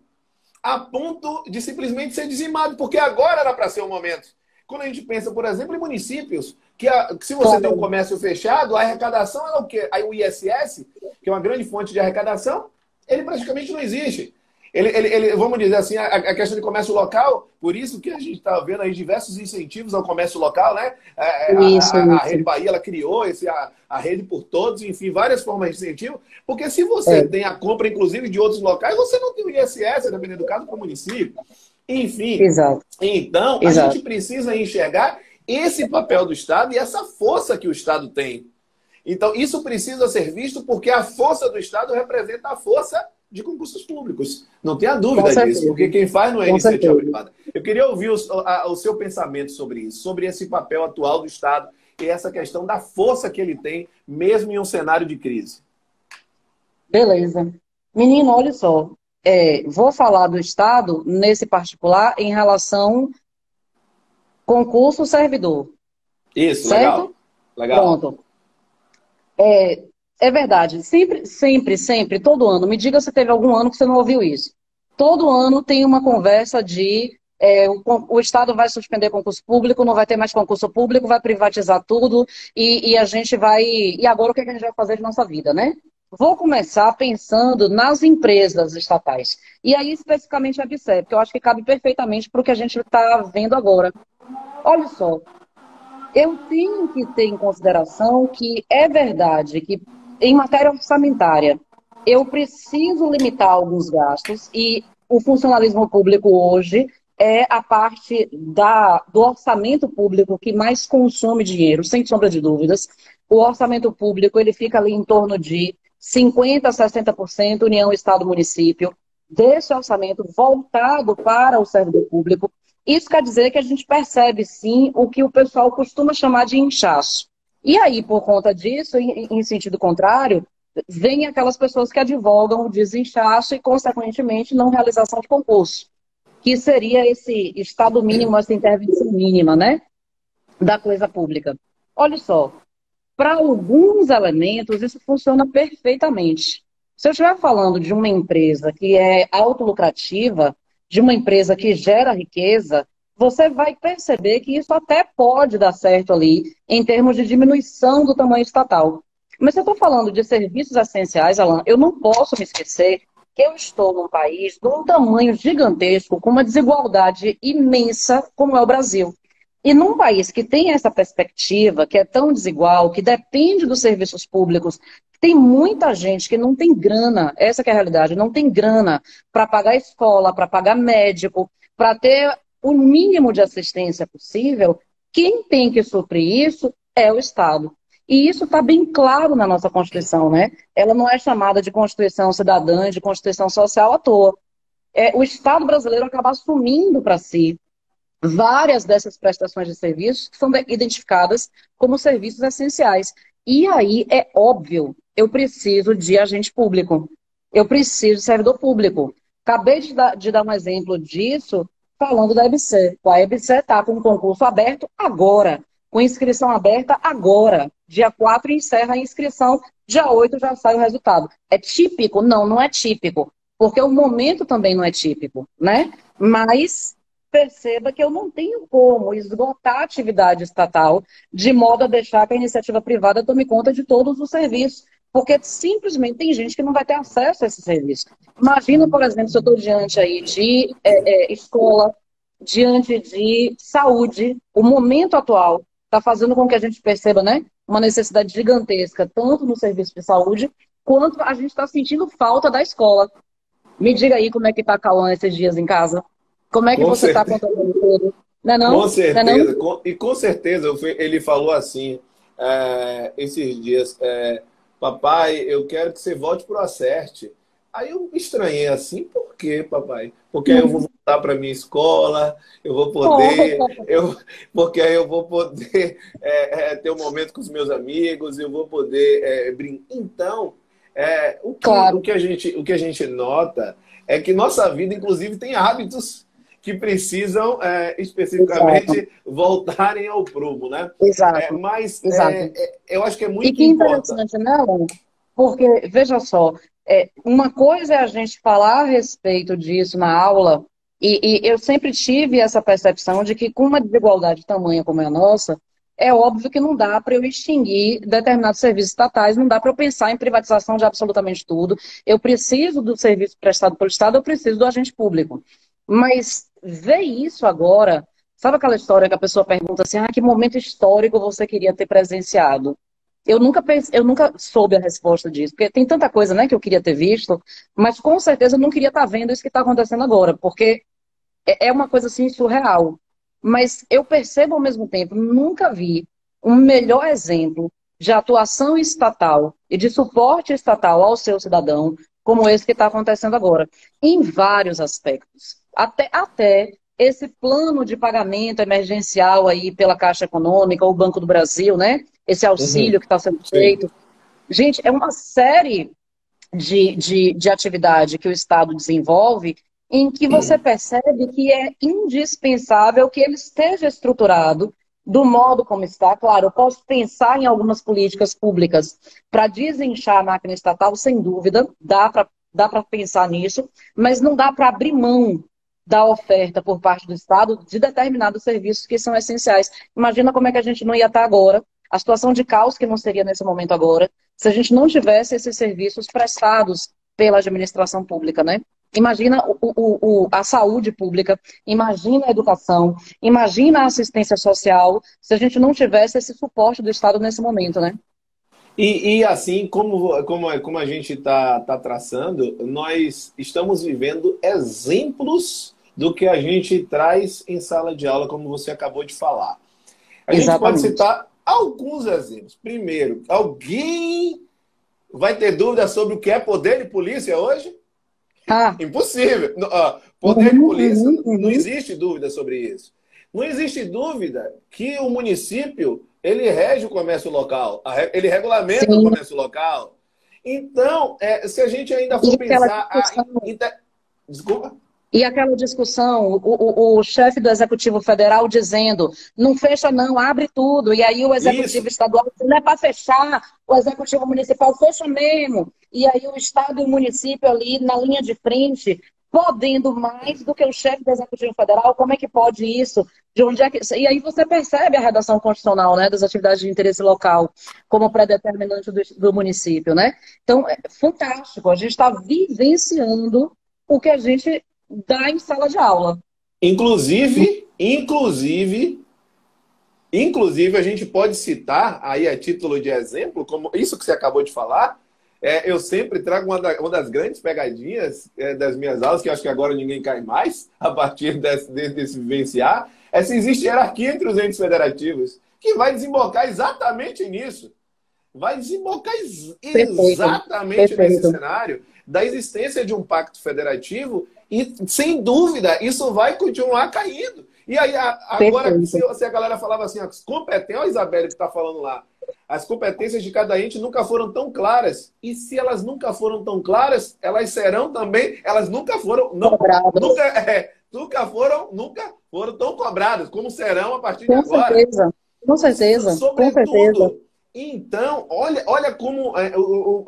a ponto de simplesmente ser dizimado, porque agora era para ser o momento. Quando a gente pensa, por exemplo, em municípios, que se você tem um Claro. comércio fechado, a arrecadação é o quê? Aí o ISS, que é uma grande fonte de arrecadação, ele praticamente não existe. Vamos dizer assim, a questão de comércio local, por isso que a gente está vendo aí diversos incentivos ao comércio local, né? Isso, A Rede isso. Bahia ela criou a Rede por Todos, enfim, várias formas de incentivo, porque se você É, tem a compra, inclusive, de outros locais, você não tem o ISS, dependendo do caso, para o município. Enfim, exato, então a gente exato. precisa enxergar esse papel do Estado e essa força que o Estado tem. Então, isso precisa ser visto porque a força do Estado representa a força de concursos públicos. Não tenha Com dúvida disso, certeza, porque quem faz não é com iniciativa certeza. privada. Eu queria ouvir o seu pensamento sobre isso, sobre esse papel atual do Estado e essa questão da força que ele tem, mesmo em um cenário de crise. Beleza. Menino, olha só. Vou falar do Estado, nesse particular, em relação concurso servidor, Isso, legal. certo? Legal. Pronto. É verdade. Sempre, sempre, sempre, todo ano. Me diga se teve algum ano que você não ouviu isso. Todo ano tem uma conversa de o Estado vai suspender concurso público, não vai ter mais concurso público, vai privatizar tudo e a gente vai. E agora o que é que a gente vai fazer de nossa vida, né? Vou começar pensando nas empresas estatais. E aí, especificamente a ABSER, porque eu acho que cabe perfeitamente para o que a gente está vendo agora. Olha só, eu tenho que ter em consideração que é verdade que, em matéria orçamentária, eu preciso limitar alguns gastos e o funcionalismo público hoje é a parte do orçamento público que mais consome dinheiro, sem sombra de dúvidas. O orçamento público ele fica ali em torno de 50% a 60% União, Estado, Município, desse orçamento voltado para o servidor público. Isso quer dizer que a gente percebe, sim, o que o pessoal costuma chamar de inchaço. E aí, por conta disso, em sentido contrário, vem aquelas pessoas que advogam o desinchaço e, consequentemente, não realização de concurso, que seria esse estado mínimo, essa intervenção mínima, né, da coisa pública. Olha só, para alguns elementos isso funciona perfeitamente. Se eu estiver falando de uma empresa que é autolucrativa, de uma empresa que gera riqueza, você vai perceber que isso até pode dar certo ali, em termos de diminuição do tamanho estatal. Mas se eu estou falando de serviços essenciais, Alan, eu não posso me esquecer que eu estou num país de um tamanho gigantesco, com uma desigualdade imensa, como é o Brasil. E num país que tem essa perspectiva, que é tão desigual, que depende dos serviços públicos, tem muita gente que não tem grana, essa que é a realidade, não tem grana para pagar escola, para pagar médico, para ter o mínimo de assistência possível, quem tem que suprir isso é o Estado. E isso está bem claro na nossa Constituição, né? Ela não é chamada de Constituição Cidadã, de Constituição Social à toa. O Estado brasileiro acaba assumindo para si várias dessas prestações de serviços que são identificadas como serviços essenciais. E aí é óbvio, eu preciso de agente público, eu preciso de servidor público. Acabei de dar um exemplo disso falando da EBC. A EBC está com um concurso aberto agora, com inscrição aberta agora. Dia 4 encerra a inscrição, dia 8 já sai o resultado. É típico? Não, não é típico, porque o momento também não é típico, né? Mas perceba que eu não tenho como esgotar a atividade estatal de modo a deixar que a iniciativa privada tome conta de todos os serviços, porque simplesmente tem gente que não vai ter acesso a esse serviço. Imagina, por exemplo, se eu estou diante aí de escola, diante de saúde, o momento atual está fazendo com que a gente perceba, né, uma necessidade gigantesca, tanto no serviço de saúde, quanto a gente está sentindo falta da escola. Me diga aí como é que está Cauã esses dias em casa. Como é que Com você está certeza. controlando tudo? Não é não? Com Não é certeza, não? e com certeza ele falou assim, esses dias, papai, eu quero que você volte para o Acerte. Aí eu me estranhei assim, por quê, papai? Porque aí eu vou voltar para minha escola, eu vou poder, porque aí eu vou poder ter um momento com os meus amigos, eu vou poder brincar. Então, Claro, o que a gente nota é que nossa vida, inclusive, tem hábitos que precisam exato, especificamente voltarem ao prumo, né? exato, Mas exato. eu acho que é E muito que importante. interessante, não? Porque, veja só, uma coisa é a gente falar a respeito disso na aula, e eu sempre tive essa percepção de que com uma desigualdade tamanha como é a nossa, é óbvio que não dá para eu extinguir determinados serviços estatais, não dá para eu pensar em privatização de absolutamente tudo. Eu preciso do serviço prestado pelo Estado, eu preciso do agente público. Mas ver isso agora, sabe aquela história que a pessoa pergunta assim, que momento histórico você queria ter presenciado? Eu nunca soube a resposta disso, porque tem tanta coisa, né, que eu queria ter visto, mas com certeza eu não queria estar vendo isso que está acontecendo agora, porque é uma coisa assim surreal. Mas eu percebo ao mesmo tempo, nunca vi um melhor exemplo de atuação estatal e de suporte estatal ao seu cidadão como esse que está acontecendo agora, em vários aspectos. Até esse plano de pagamento emergencial aí pela Caixa Econômica, ou Banco do Brasil, né? Esse Uhum, auxílio que está sendo sim. feito. Gente, é uma série de atividade que o Estado desenvolve, em que você percebe que é indispensável que ele esteja estruturado do modo como está. Claro, eu posso pensar em algumas políticas públicas para desinchar a máquina estatal, sem dúvida, dá para pensar nisso, mas não dá para abrir mão da oferta por parte do Estado de determinados serviços que são essenciais. Imagina como é que a gente não ia estar agora, a situação de caos que não seria nesse momento agora, se a gente não tivesse esses serviços prestados pela administração pública, né? Imagina a saúde pública, imagina a educação, imagina a assistência social, se a gente não tivesse esse suporte do Estado nesse momento, né? E assim, como a gente está traçando, nós estamos vivendo exemplos do que a gente traz em sala de aula, como você acabou de falar. A gente pode Exatamente. citar alguns exemplos. Primeiro, alguém vai ter dúvida sobre o que é poder de polícia hoje? Ah, Impossível. Poder de uhum, polícia, uhum, não uhum. existe dúvida sobre isso. Não existe dúvida que o município ele rege o comércio local, ele regulamenta o Sim, comércio local. Então, se a gente ainda e for aquela pensar discussão desculpa. E aquela discussão, o chefe do Executivo Federal dizendo, não fecha não, abre tudo. E aí o Executivo Isso, Estadual, não é para fechar, o Executivo Municipal fecha mesmo. E aí o Estado e o município ali na linha de frente, podendo mais do que o chefe do Executivo Federal, como é que pode isso? De onde é que... E aí você percebe a redação constitucional, né, das atividades de interesse local como pré-determinante do município, né? Então, é fantástico, a gente está vivenciando o que a gente dá em sala de aula. inclusive a gente pode citar aí a título de exemplo, como isso que você acabou de falar. Eu sempre trago uma das grandes pegadinhas das minhas aulas, que eu acho que agora ninguém cai mais, a partir desse vivenciar, é se existe hierarquia entre os entes federativos, que vai desembocar exatamente nisso. Vai desembocar Perfeito, exatamente nesse perfeito. cenário da existência de um pacto federativo e, sem dúvida, isso vai continuar caindo. E aí, agora, Perfeito. se a galera falava assim, as competências, olha a Isabelle que está falando lá, as competências de cada ente nunca foram tão claras. E se elas nunca foram tão claras, elas serão também, elas nunca foram, não, Cobradas. nunca foram tão cobradas como serão a partir de Com agora. certeza. Com certeza. Com certeza. Sobretudo, então, olha como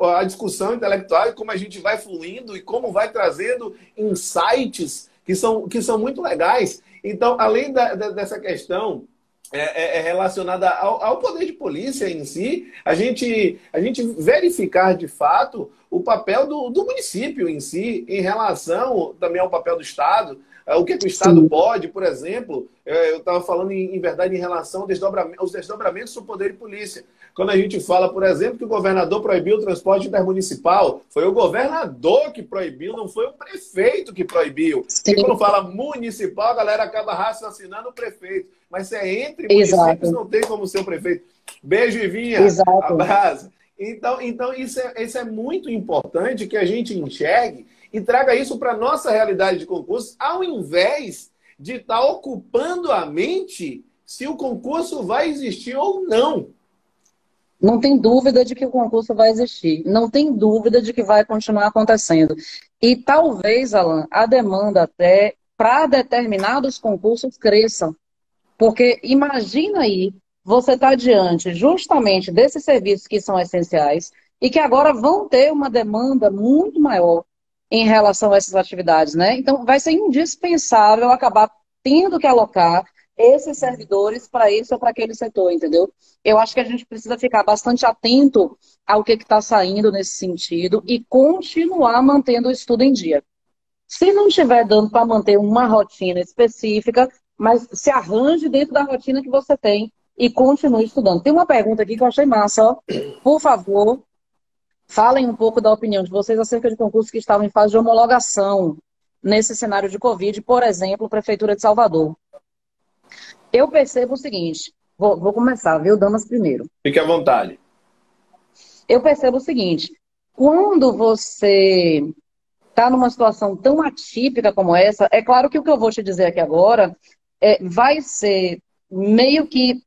a discussão intelectual e como a gente vai fluindo e como vai trazendo insights que são muito legais. Então, além dessa questão relacionada ao poder de polícia em si, a gente verificar de fato o papel do município em si, em relação também ao papel do Estado, o que o Estado Sim. pode, por exemplo, eu estava falando em verdade em relação aos desdobramentos do poder de polícia. Quando a gente fala, por exemplo, que o governador proibiu o transporte intermunicipal, foi o governador que proibiu, não foi o prefeito que proibiu. Sim. E quando fala municipal, a galera acaba raciocinando o prefeito. Mas se é entre Exato. municípios, não tem como ser o prefeito. Beijo, Ivinha. Exato. Abraço. Então isso é muito importante que a gente enxergue e traga isso para a nossa realidade de concurso, ao invés de estar ocupando a mente se o concurso vai existir ou não. Não tem dúvida de que o concurso vai existir. Não tem dúvida de que vai continuar acontecendo. E talvez, Alan, a demanda até para determinados concursos cresça. Porque imagina aí, você está diante justamente desses serviços que são essenciais e que agora vão ter uma demanda muito maior em relação a essas atividades, né? Então, vai ser indispensável acabar tendo que alocar esses servidores para esse ou para aquele setor, entendeu? Eu acho que a gente precisa ficar bastante atento ao que está saindo nesse sentido e continuar mantendo o estudo em dia. Se não estiver dando para manter uma rotina específica, mas se arranje dentro da rotina que você tem e continue estudando. Tem uma pergunta aqui que eu achei massa, ó. Por favor, falem um pouco da opinião de vocês acerca de concursos que estavam em fase de homologação nesse cenário de Covid, por exemplo, Prefeitura de Salvador. Eu percebo o seguinte, vou começar, viu, damas primeiro. Fique à vontade. Eu percebo o seguinte, quando você está numa situação tão atípica como essa, é claro que o que eu vou te dizer aqui agora vai ser meio que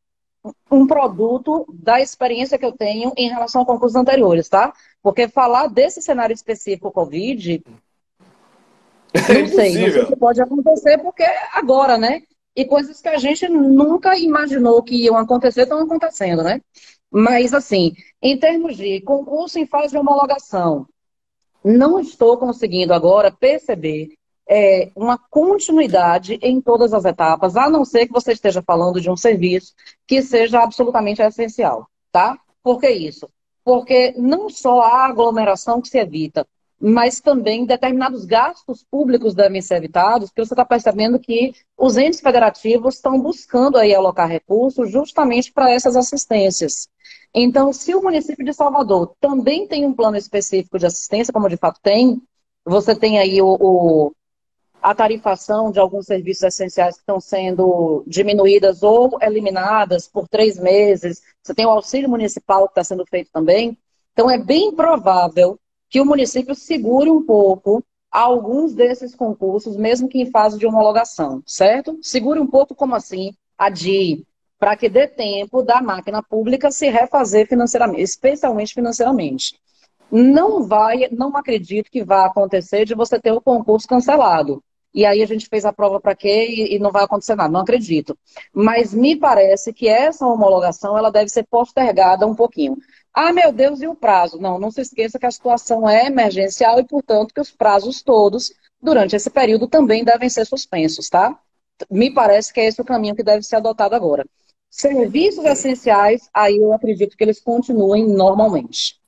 um produto da experiência que eu tenho em relação a concursos anteriores, tá? Porque falar desse cenário específico Covid, não sei se pode acontecer, porque agora, né? E coisas que a gente nunca imaginou que iam acontecer, estão acontecendo, né? Mas, assim, em termos de concurso em fase de homologação, não estou conseguindo agora perceber uma continuidade em todas as etapas, a não ser que você esteja falando de um serviço que seja absolutamente essencial, tá? Por que isso? Porque não só a aglomeração que se evita, mas também determinados gastos públicos devem ser evitados, porque você está percebendo que os entes federativos estão buscando aí alocar recursos justamente para essas assistências. Então, se o município de Salvador também tem um plano específico de assistência, como de fato tem, você tem aí a tarifação de alguns serviços essenciais que estão sendo diminuídas ou eliminadas por 3 meses, você tem o auxílio municipal que está sendo feito também. Então, é bem provável que o município segure um pouco alguns desses concursos, mesmo que em fase de homologação, certo? Segure um pouco, como assim? Adie, para que dê tempo da máquina pública se refazer financeiramente, especialmente financeiramente. Não acredito que vá acontecer de você ter o concurso cancelado. E aí a gente fez a prova para quê e não vai acontecer nada. Não acredito. Mas me parece que essa homologação ela deve ser postergada um pouquinho. Ah, meu Deus, e o prazo? Não se esqueça que a situação é emergencial e, portanto, que os prazos todos, durante esse período, também devem ser suspensos, tá? Me parece que é esse o caminho que deve ser adotado agora. Serviços essenciais, aí eu acredito que eles continuem normalmente.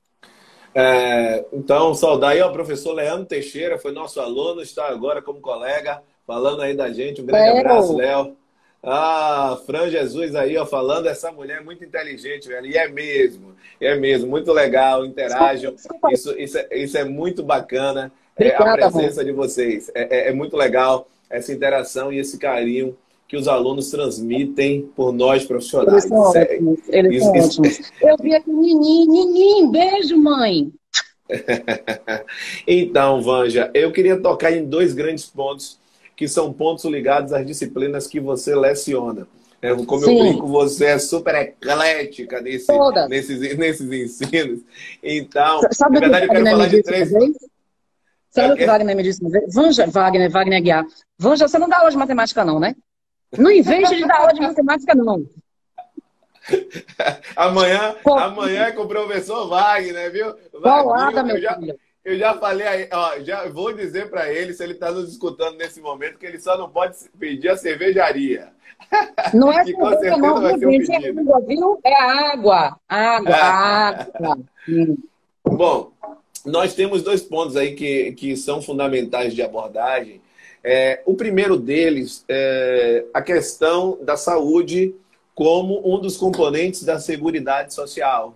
Então, saudar aí ao professor Leandro Teixeira, foi nosso aluno, está agora como colega, falando aí da gente. Um grande abraço, Léo. Ah, Fran Jesus aí, ó, falando, essa mulher é muito inteligente, velho. E é mesmo, muito legal, interajam. Isso é muito bacana, a presença de vocês. É muito legal essa interação e esse carinho que os alunos transmitem por nós profissionais. Eles são ótimos. Eu vi aqui, Nininho, beijo, mãe. Então, Vanja, eu queria tocar em 2 grandes pontos, que são pontos ligados às disciplinas que você leciona. Como eu brinco, você é super eclética nesses ensinos. Então, sabe, na verdade, eu quero falar de 3... Sabe o que Wagner me disse uma vez? Vanja, Wagner Guiar. Vanja, você não dá aula de matemática não, né? Não invente de dar aula de matemática, não. Amanhã é com o professor Wagner, viu? Colada, meu filho. Eu já falei aí, ó, já vou dizer para ele, se ele está nos escutando nesse momento, que ele só não pode pedir a cervejaria. Não é Que com cerveja certeza não, vai viu, ser um gente? É pedido. água, viu? É água. Água, água. Hum. Bom, nós temos dois pontos aí que são fundamentais de abordagem. O primeiro deles é a questão da saúde como um dos componentes da Seguridade Social.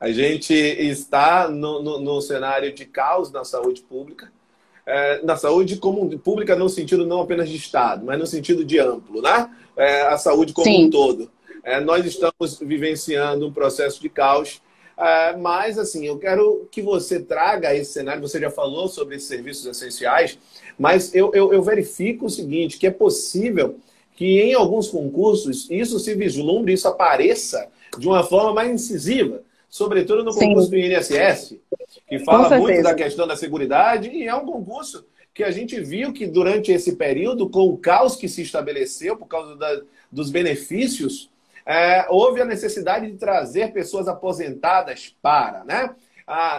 A gente está no cenário de caos na saúde pública, na saúde como pública no sentido não apenas de Estado, mas no sentido de amplo, né? A saúde como um Sim. todo. Nós estamos vivenciando um processo de caos, mas assim, eu quero que você traga esse cenário, você já falou sobre esses serviços essenciais, mas eu verifico o seguinte, que é possível que em alguns concursos isso se vislumbre, isso apareça de uma forma mais incisiva, sobretudo no concurso do Sim, INSS, que com fala muito da certeza. questão da seguridade, e é um concurso que a gente viu que durante esse período, com o caos que se estabeleceu por causa dos benefícios, houve a necessidade de trazer pessoas aposentadas para, né?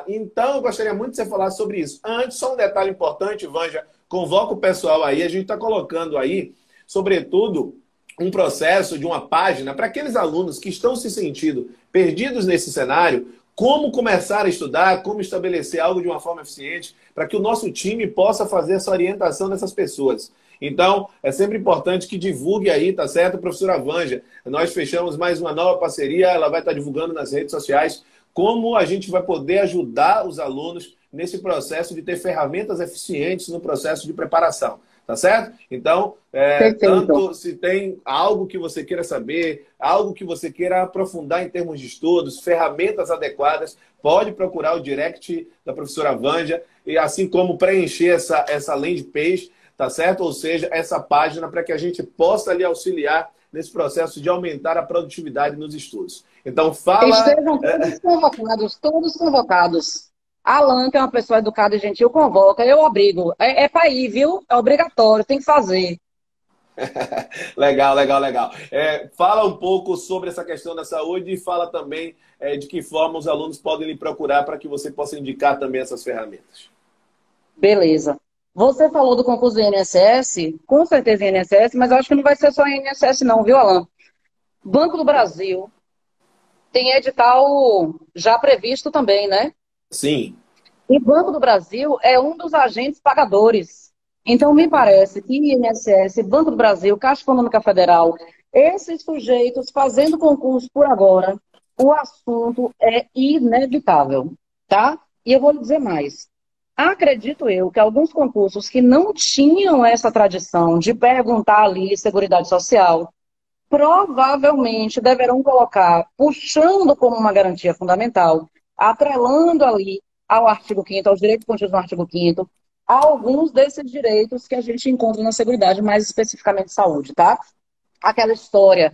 Então, eu gostaria muito de você falar sobre isso. Antes, só um detalhe importante, Vanja, convoca o pessoal aí, a gente está colocando aí, sobretudo, um processo de uma página para aqueles alunos que estão se sentindo perdidos nesse cenário, como começar a estudar, como estabelecer algo de uma forma eficiente, para que o nosso time possa fazer essa orientação dessas pessoas. Então, é sempre importante que divulgue aí, tá certo, professora Vanja? Nós fechamos mais uma nova parceria, ela vai estar divulgando nas redes sociais como a gente vai poder ajudar os alunos nesse processo de ter ferramentas eficientes no processo de preparação. Tá certo? Então, Perfeito. tanto se tem algo que você queira saber, algo que você queira aprofundar em termos de estudos, ferramentas adequadas, pode procurar o direct da professora Vanja, e assim como preencher essa landing page, tá certo? Ou seja, essa página para que a gente possa lhe auxiliar nesse processo de aumentar a produtividade nos estudos. Então, fala. Estejam todos convocados, todos convocados. Alan, que é uma pessoa educada e gentil, convoca, eu obrigo. É para ir, viu? É obrigatório, tem que fazer. Legal, legal, legal. Fala um pouco sobre essa questão da saúde e fala também de que forma os alunos podem lhe procurar para que você possa indicar também essas ferramentas. Beleza. Você falou do concurso do INSS, com certeza INSS, mas eu acho que não vai ser só INSS não, viu, Alan? Banco do Brasil tem edital já previsto também, né? Sim. E Banco do Brasil é um dos agentes pagadores. Então, me parece que INSS, Banco do Brasil, Caixa Econômica Federal, esses sujeitos fazendo concurso por agora, o assunto é inevitável, tá? E eu vou lhe dizer mais. Acredito eu que alguns concursos que não tinham essa tradição de perguntar ali Seguridade Social, provavelmente deverão colocar, puxando como uma garantia fundamental, atrelando ali ao artigo 5º, aos direitos contidos no artigo 5º, alguns desses direitos que a gente encontra na Seguridade, mais especificamente saúde, tá? Aquela história,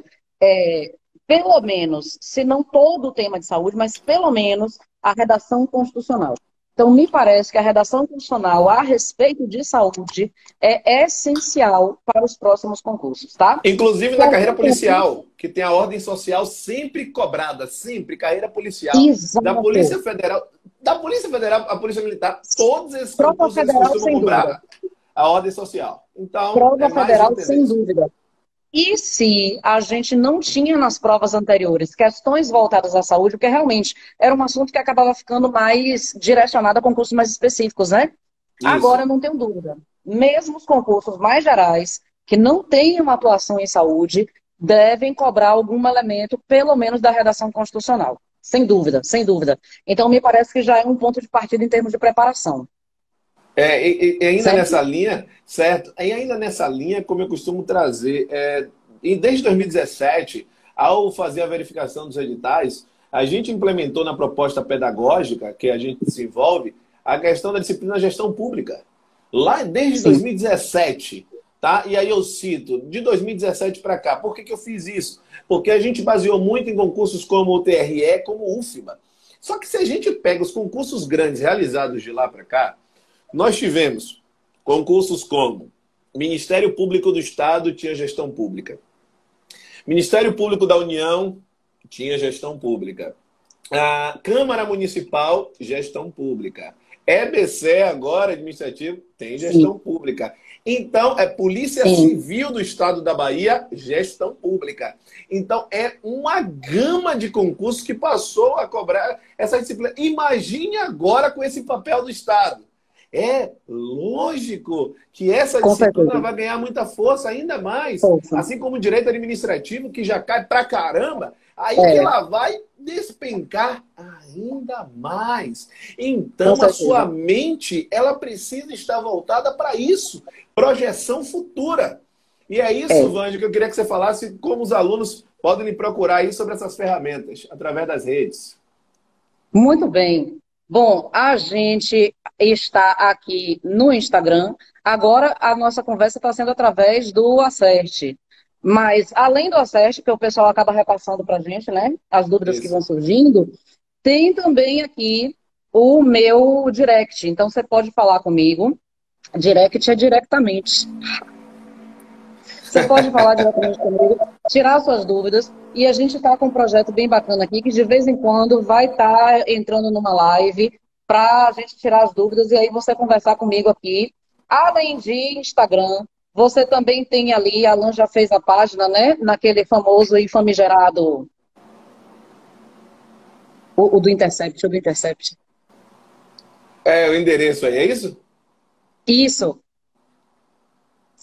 pelo menos, se não todo o tema de saúde, mas pelo menos a redação constitucional. Então, me parece que a redação constitucional a respeito de saúde é essencial para os próximos concursos, tá? Inclusive na carreira policial, que tem a ordem social sempre cobrada, sempre, carreira policial. Exato. Da Polícia Federal, a Polícia Militar, todos esses Prova concursos eles federal, costumam sem cobrar dúvida. a ordem social. Então, Prova é mais federal, uma sem tendência. dúvida. E se a gente não tinha nas provas anteriores questões voltadas à saúde, porque realmente era um assunto que acabava ficando mais direcionado a concursos mais específicos, né? Agora, Isso. não tenho dúvida. Mesmo os concursos mais gerais, que não têm uma atuação em saúde, devem cobrar algum elemento, pelo menos da redação constitucional. Sem dúvida, sem dúvida. Então, me parece que já é um ponto de partida em termos de preparação. E ainda Certo? nessa linha, certo? E ainda nessa linha, como eu costumo trazer, e desde 2017, ao fazer a verificação dos editais, a gente implementou na proposta pedagógica que a gente desenvolve a questão da disciplina gestão pública. Lá desde Sim. 2017, tá? E aí eu cito, de 2017 para cá, por que eu fiz isso? Porque a gente baseou muito em concursos como o TRE, como o UFBA. Só que se a gente pega os concursos grandes realizados de lá para cá, nós tivemos concursos como Ministério Público do Estado tinha gestão pública. Ministério Público da União tinha gestão pública. A Câmara Municipal, gestão pública. EBSER agora, administrativo, tem Sim, gestão pública. Então, é Polícia sim, Civil do Estado da Bahia, gestão pública. Então, é uma gama de concursos que passou a cobrar essa disciplina. Imagine agora com esse papel do Estado. É lógico que essa com disciplina certeza. vai ganhar muita força ainda mais. Força. Assim como o direito administrativo, que já cai pra caramba, aí que É, ela vai despencar ainda mais. com Então, a sua certeza. mente, ela precisa estar voltada para isso, projeção futura. E é isso, É. Vânia, que eu queria que você falasse como os alunos podem lhe procurar aí sobre essas ferramentas, através das redes. Muito bem. Bom, a gente está aqui no Instagram. Agora a nossa conversa está sendo através do Acerte. Mas, além do Acerte, que o pessoal acaba repassando para a gente, né? As dúvidas que Isso. vão surgindo, tem também aqui o meu direct. Então, você pode falar comigo. Direct é diretamente. Você pode falar diretamente comigo, tirar suas dúvidas. E a gente está com um projeto bem bacana aqui, que de vez em quando vai estar entrando numa live para a gente tirar as dúvidas e aí você conversar comigo aqui. Além de Instagram, você também tem ali, a Alan já fez a página, né? Naquele famoso e famigerado, o do Intercept, o do Intercept. É o endereço aí, é isso? Isso.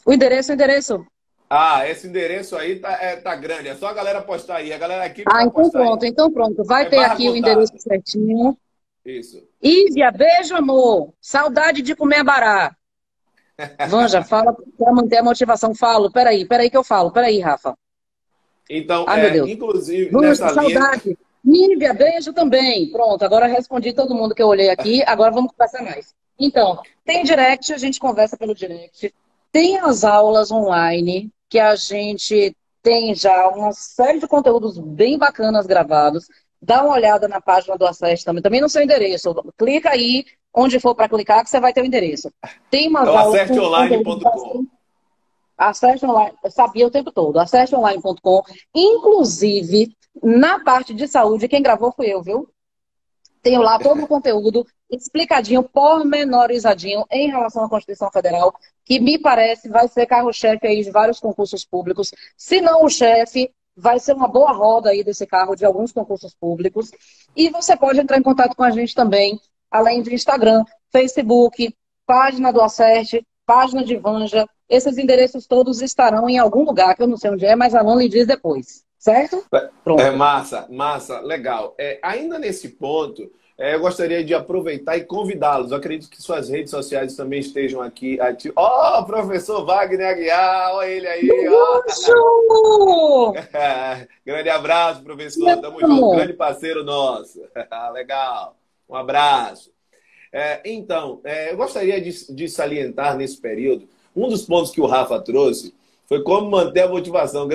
O endereço. Ah, esse endereço aí tá grande. É só a galera postar aí. A galera aqui que Ah, vai então postar aí. pronto, então pronto. Vai É ter barra aqui o endereço contato. certinho. Isso. Ívia, beijo, amor. Saudade de comer abará. Vanja, fala para manter a motivação. Falo, peraí que eu falo. Peraí, Rafa. Então, Ai, meu Deus. inclusive, Vanja, nessa linha. saudade. Nívia, beijo também. Pronto, agora respondi todo mundo que eu olhei aqui. Agora vamos conversar mais. Então, tem direct, a gente conversa pelo direct. Tem as aulas online, que a gente tem já uma série de conteúdos bem bacanas gravados. Dá uma olhada na página do Acesse também. Também no seu endereço. Clica aí, onde for para clicar, que você vai ter o endereço. Tem É umas o aulas com conteúdo acerteonline.com. bastante. Acesse online, eu sabia o tempo todo. AcesseOnline.com. Inclusive, na parte de saúde, quem gravou fui eu, viu? Tenho lá todo o conteúdo explicadinho, pormenorizadinho em relação à Constituição Federal, que me parece vai ser carro-chefe aí de vários concursos públicos. Se não o chefe, vai ser uma boa roda aí desse carro de alguns concursos públicos. E você pode entrar em contato com a gente também, além de Instagram, Facebook, página do Acerte, página de Vanja. Esses endereços todos estarão em algum lugar, que eu não sei onde é, mas a Alan lhe diz depois. Certo? É Pronto. massa, massa, legal. Ainda nesse ponto, eu gostaria de aproveitar e convidá-los. Eu acredito que suas redes sociais também estejam aqui ativas. Ó, professor Wagner Aguiar, olha ele aí, ó. Luxo! Grande abraço, professor. Meu Tamo junto. amor. Grande parceiro nosso. Legal. Um abraço. Então, eu gostaria de salientar nesse período, um dos pontos que o Rafa trouxe foi como manter a motivação.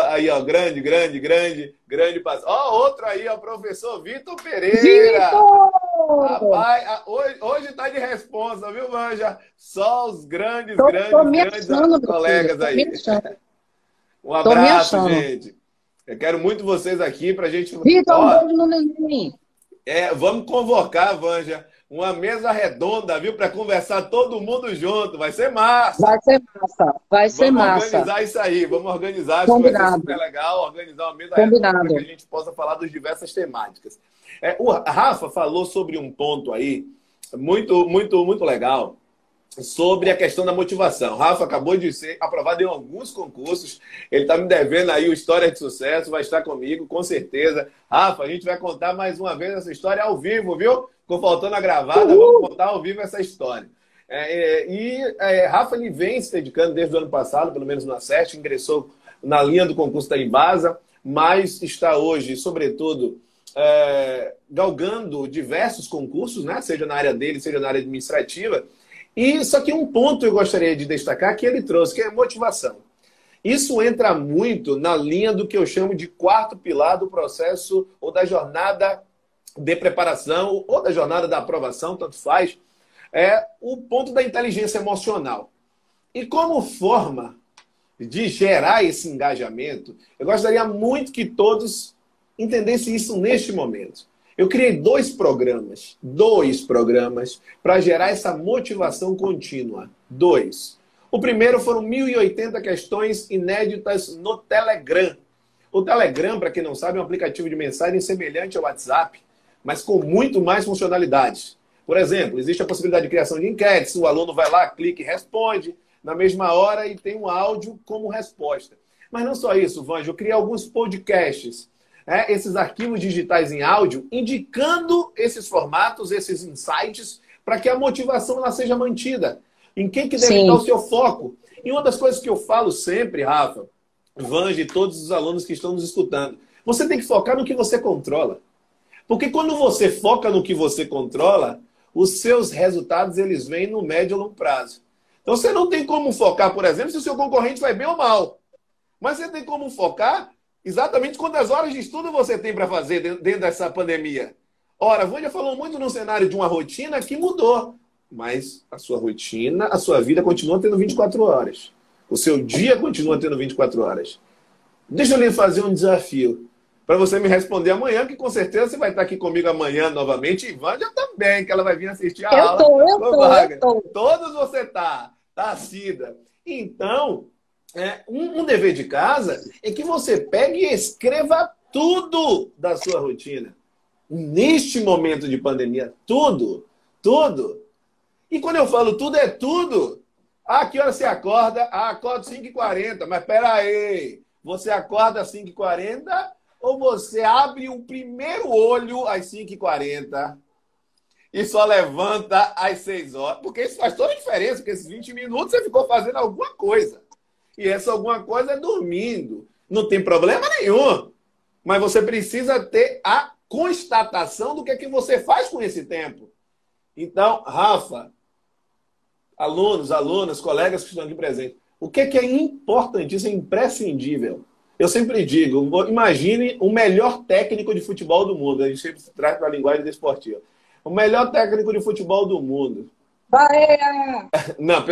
Aí, ó, grande parceiro. Ó, outro aí, ó, professor Vitor Pereira. Vitor! Rapaz, hoje tá de responsa, viu, Manja? Só os grandes, Tô grandes, me grandes achando, meu filho. colegas Tô me aí. achando. Um Tô me abraço, achando. gente. Eu quero muito vocês aqui pra gente. Vitor, um Ó, beijo no neném. vamos convocar, Vanja, uma mesa redonda, viu, para conversar todo mundo junto. Vai ser Vai massa. ser massa. Vai ser Vamos massa. organizar isso aí. Vamos organizar. Acho que vai ser super Combinado. legal organizar uma mesa redonda para que a Combinado. gente possa falar das diversas temáticas. O Rafa falou sobre um ponto aí muito, muito, muito legal sobre a questão da motivação. Rafa acabou de ser aprovado em alguns concursos. Ele está me devendo aí o História de Sucesso, vai estar comigo, com certeza. Rafa, a gente vai contar mais uma vez essa história ao vivo, viu? Ficou faltando a gravada, vamos contar ao vivo essa história. Rafa ele vem se dedicando desde o ano passado, pelo menos no Acerte, ingressou na linha do concurso da Embasa, mas está hoje, sobretudo, galgando diversos concursos, né? Seja na área dele, seja na área administrativa. E só que um ponto eu gostaria de destacar que ele trouxe, que é a motivação. Isso entra muito na linha do que eu chamo de quarto pilar do processo ou da jornada de preparação ou da jornada da aprovação, tanto faz, é o ponto da inteligência emocional. E como forma de gerar esse engajamento, eu gostaria muito que todos entendessem isso neste momento. Eu criei dois programas para gerar essa motivação contínua. Dois. O primeiro foram 1.080 questões inéditas no Telegram. O Telegram, para quem não sabe, é um aplicativo de mensagem semelhante ao WhatsApp, mas com muito mais funcionalidades. Por exemplo, existe a possibilidade de criação de enquetes, o aluno vai lá, clica e responde na mesma hora e tem um áudio como resposta. Mas não só isso, Vange, eu criei alguns podcasts, esses arquivos digitais em áudio, indicando esses formatos, esses insights, para que a motivação ela seja mantida. Em quem que deve estar o seu foco? E uma das coisas que eu falo sempre, Rafa, Vange e todos os alunos que estão nos escutando, você tem que focar no que você controla. Porque quando você foca no que você controla, os seus resultados eles vêm no médio e longo prazo. Então você não tem como focar, por exemplo, se o seu concorrente vai bem ou mal. Mas você tem como focar exatamente quantas horas de estudo você tem para fazer dentro dessa pandemia. Ora, a Vânia falou muito no cenário de uma rotina que mudou. Mas a sua rotina, a sua vida continua tendo 24 horas. O seu dia continua tendo 24 horas. Deixa eu lhe fazer um desafio. Para você me responder amanhã, que com certeza você vai estar aqui comigo amanhã novamente. E Vânia também, que ela vai vir assistir a aula. Eu tô. Todos você tá Cida. Então, um dever de casa é que você pegue e escreva tudo da sua rotina. Neste momento de pandemia, tudo. E quando eu falo tudo, é tudo. Ah, que hora você acorda? Ah, acordo 5h40. Mas peraí, você acorda às 5h40 ou você abre o primeiro olho às 5h40 e só levanta às 6 horas? Porque isso faz toda a diferença, porque esses 20 minutos você ficou fazendo alguma coisa. E essa alguma coisa é dormindo. Não tem problema nenhum. Mas você precisa ter a constatação do que é que você faz com esse tempo. Então, Rafa, alunos, alunas, colegas que estão aqui presentes, o que é importantíssimo, é imprescindível? Eu sempre digo, imagine o melhor técnico de futebol do mundo. A gente sempre se traz para a linguagem desportiva. O melhor técnico de futebol do mundo. Bahia! Não,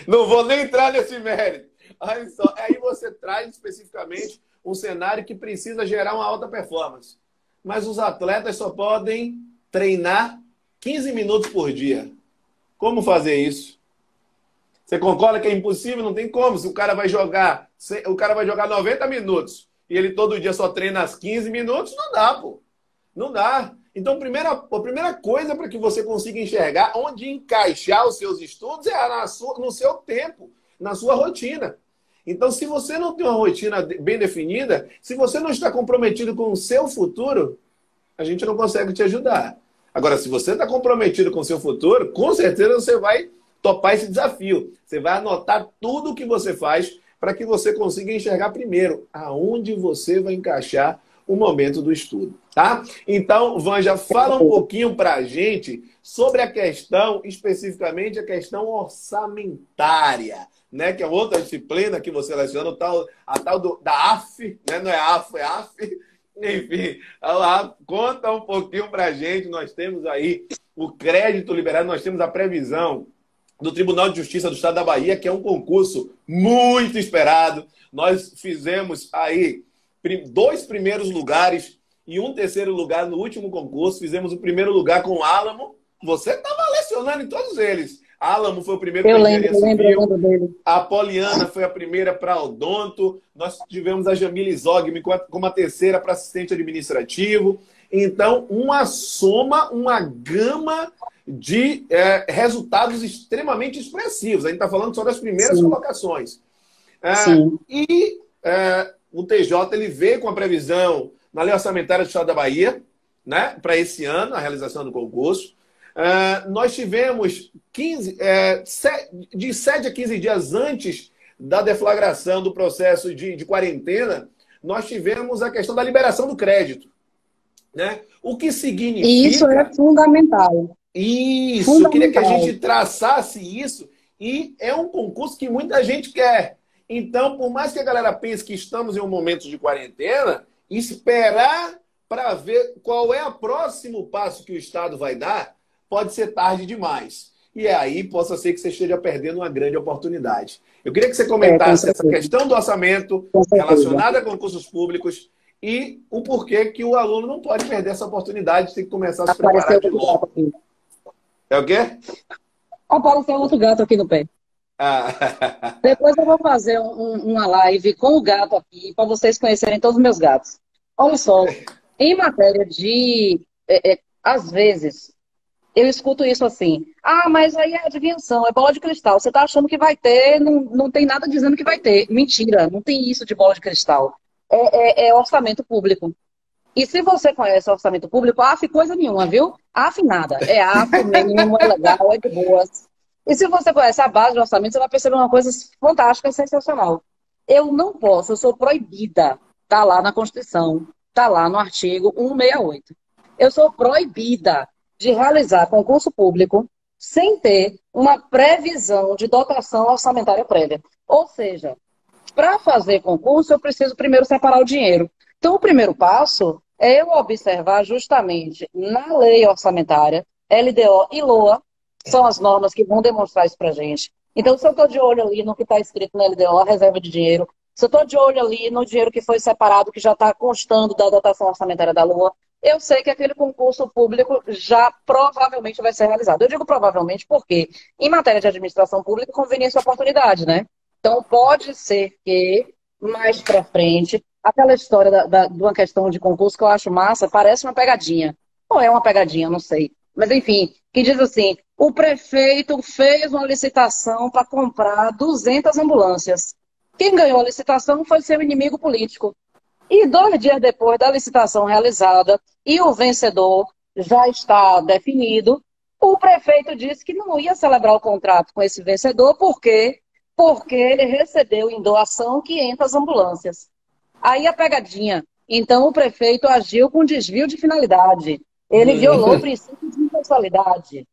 não vou nem entrar nesse mérito. Aí você traz especificamente um cenário que precisa gerar uma alta performance. Mas os atletas só podem treinar 15 minutos por dia. Como fazer isso? Você concorda que é impossível? Não tem como. Se o cara vai jogar 90 minutos e ele todo dia só treina 15 minutos, não dá, pô. Não dá. Então, a primeira coisa para que você consiga enxergar onde encaixar os seus estudos é no seu tempo, na sua rotina. Então, se você não tem uma rotina bem definida, se você não está comprometido com o seu futuro, a gente não consegue te ajudar. Agora, se você está comprometido com o seu futuro, com certeza você vai topar esse desafio. Você vai anotar tudo o que você faz para que você consiga enxergar primeiro aonde você vai encaixar o momento do estudo, tá? Então, Vanja, fala um pouquinho para a gente sobre a questão, especificamente a questão orçamentária, né? Que é outra disciplina que você leciona, a tal da AF, né? Não é AF, é AF. Enfim, conta um pouquinho para a gente. Nós temos aí o crédito liberado, nós temos a previsão do Tribunal de Justiça do Estado da Bahia, que é um concurso muito esperado. Nós fizemos aí 2 primeiros lugares e um terceiro lugar no último concurso. Fizemos o primeiro lugar com o Álamo. Você estava lecionando em todos eles. Álamo foi o primeiro para engenharia civil. Dele. A Poliana foi a primeira para odonto. Nós tivemos a Jamile Zogmi como a terceira para assistente administrativo. Então, uma soma, uma gama de resultados extremamente expressivos. A gente está falando só das primeiras colocações. O TJ ele veio com a previsão na lei orçamentária do Estado da Bahia, né, para esse ano, a realização do concurso. Nós tivemos de 7 a 15 dias antes da deflagração do processo de quarentena, nós tivemos a questão da liberação do crédito. Né? O que significa... Isso é fundamental. Isso, eu queria que a gente traçasse isso, e é um concurso que muita gente quer. Então, por mais que a galera pense que estamos em um momento de quarentena, esperar para ver qual é o próximo passo que o Estado vai dar, pode ser tarde demais. E aí possa ser que você esteja perdendo uma grande oportunidade. Eu queria que você comentasse essa questão do orçamento relacionada a concursos públicos e o porquê que o aluno não pode perder essa oportunidade, tem que começar a se preparar Apareceu de outro gato logo. aqui. É o quê? Apareceu outro gato aqui no pé. Ah. Depois eu vou fazer uma live com o gato aqui, para vocês conhecerem todos os meus gatos. Olha só, em matéria de. Às vezes, eu escuto isso assim. Ah, mas aí é adivinhação, é bola de cristal. Você está achando que vai ter, não, não tem nada dizendo que vai ter. Mentira, não tem isso de bola de cristal. É orçamento público. E se você conhece orçamento público, AF coisa nenhuma, viu? AF nada. É AF mesmo, é legal, é de boas. E se você conhece a base de orçamento, você vai perceber uma coisa fantástica, sensacional. Eu não posso, eu sou proibida. Está lá na Constituição, está lá no artigo 168. Eu sou proibida de realizar concurso público sem ter uma previsão de dotação orçamentária prévia. Ou seja, para fazer concurso, eu preciso primeiro separar o dinheiro. Então, o primeiro passo é eu observar justamente na lei orçamentária, LDO e LOA, são as normas que vão demonstrar isso para a gente. Então, se eu estou de olho ali no que está escrito na LDO, a reserva de dinheiro, se eu estou de olho ali no dinheiro que foi separado, que já está constando da dotação orçamentária da LOA, eu sei que aquele concurso público já provavelmente vai ser realizado. Eu digo provavelmente porque, em matéria de administração pública, conveniência e oportunidade, né? Então, pode ser que, mais para frente, aquela história de uma questão de concurso que eu acho massa, parece uma pegadinha. Ou é uma pegadinha, não sei. Mas, enfim, que diz assim, o prefeito fez uma licitação para comprar 200 ambulâncias. Quem ganhou a licitação foi seu inimigo político. E 2 dias depois da licitação realizada e o vencedor já está definido, o prefeito disse que não ia celebrar o contrato com esse vencedor, porque ele recebeu em doação 500 ambulâncias. Aí a pegadinha. Então o prefeito agiu com desvio de finalidade. Ele violou o princípio de impessoalidade.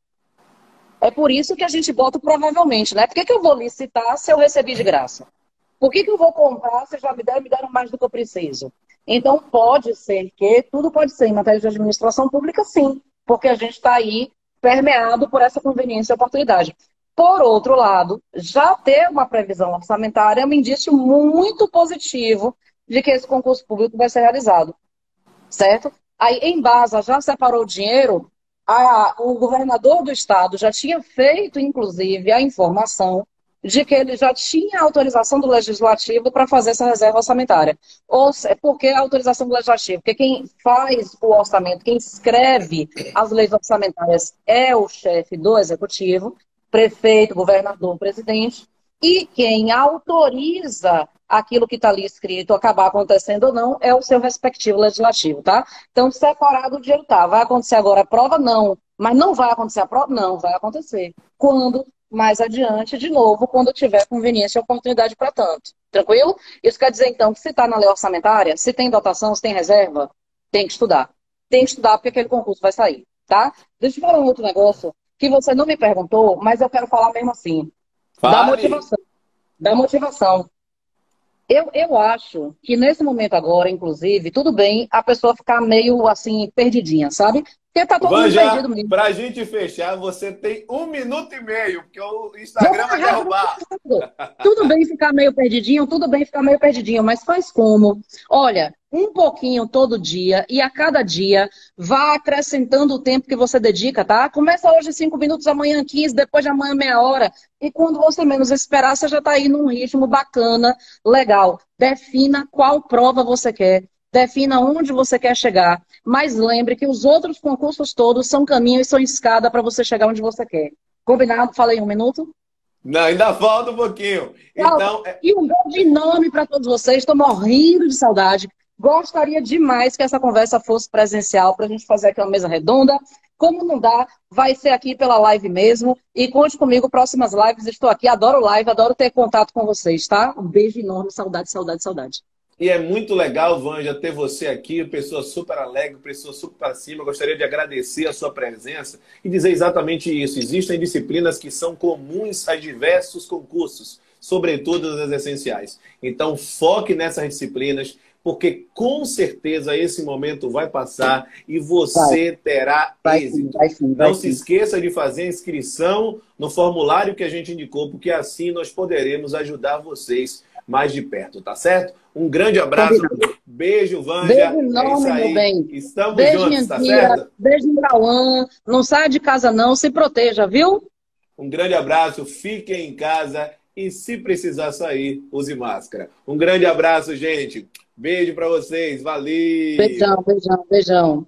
É por isso que a gente bota provavelmente, né? Por que eu vou licitar se eu recebi de graça? Por que eu vou comprar se já me deram mais do que eu preciso? Então pode ser que, tudo pode ser em matéria de administração pública, sim, porque a gente está aí permeado por essa conveniência e oportunidade. Por outro lado, já ter uma previsão orçamentária é um indício muito positivo de que esse concurso público vai ser realizado, certo? Aí, Embasa já separou o dinheiro, o governador do estado já tinha feito, inclusive, a informação de que ele já tinha autorização do legislativo para fazer essa reserva orçamentária. Por que a autorização do legislativo? Porque quem faz o orçamento, quem escreve as leis orçamentárias é o chefe do executivo, prefeito, governador, presidente, e quem autoriza aquilo que está ali escrito acabar acontecendo ou não é o seu respectivo legislativo, tá? Então, separado o dinheiro tá. Vai acontecer agora a prova? Não. Mas não vai acontecer a prova? Não, vai acontecer. Quando? Mais adiante, de novo, quando tiver conveniência e oportunidade para tanto. Tranquilo? Isso quer dizer, então, que se está na lei orçamentária, se tem dotação, se tem reserva, tem que estudar. Tem que estudar porque aquele concurso vai sair, tá? Deixa eu falar um outro negócio que você não me perguntou, mas eu quero falar mesmo assim. Da Fale! motivação. Da motivação. Eu acho que nesse momento agora, inclusive, tudo bem a pessoa ficar meio assim, perdidinha, sabe? Porque tá todo mundo Vanja, perdido mesmo. para a gente fechar, você tem 1 minuto e meio, porque o Vamos Instagram vai rápido, derrubar. rápido. Tudo bem ficar meio perdidinho, tudo bem ficar meio perdidinho, mas faz como? Olha, um pouquinho todo dia e a cada dia vá acrescentando o tempo que você dedica, tá? Começa hoje 5 minutos, amanhã 15, depois de amanhã meia hora. E quando você menos esperar, você já está aí num ritmo bacana, legal. Defina qual prova você quer. Defina onde você quer chegar. Mas lembre que os outros concursos todos são caminho e são escada para você chegar onde você quer. Combinado? Falei 1 minuto? Não, ainda falta um pouquinho. Falta. Então, E um beijo enorme para todos vocês. Estou morrendo de saudade. Gostaria demais que essa conversa fosse presencial para a gente fazer aqui uma mesa redonda. Como não dá, vai ser aqui pela live mesmo. E conte comigo, próximas lives. Estou aqui, adoro live, adoro ter contato com vocês, tá? Um beijo enorme, saudade, saudade, saudade. e é muito legal, Vanja, ter você aqui, pessoa super alegre, pessoa super para cima. Gostaria de agradecer a sua presença e dizer exatamente isso. Existem disciplinas que são comuns a diversos concursos, sobretudo as essenciais. Então, foque nessas disciplinas, porque com certeza esse momento vai passar e você terá êxito. Não se esqueça de fazer a inscrição no formulário que a gente indicou, porque assim nós poderemos ajudar vocês mais de perto, tá certo? Um grande abraço. Combinado. Beijo, Vanja. Beijo É isso enorme, meu aí. bem. Estamos Beijo, juntos, tá Indira. certo? Beijo, Cauã. Não saia de casa, não. Se proteja, viu? Um grande abraço, fiquem em casa e se precisar sair, use máscara. Um grande abraço, gente. Beijo para vocês. Valeu! Beijão, beijão, beijão.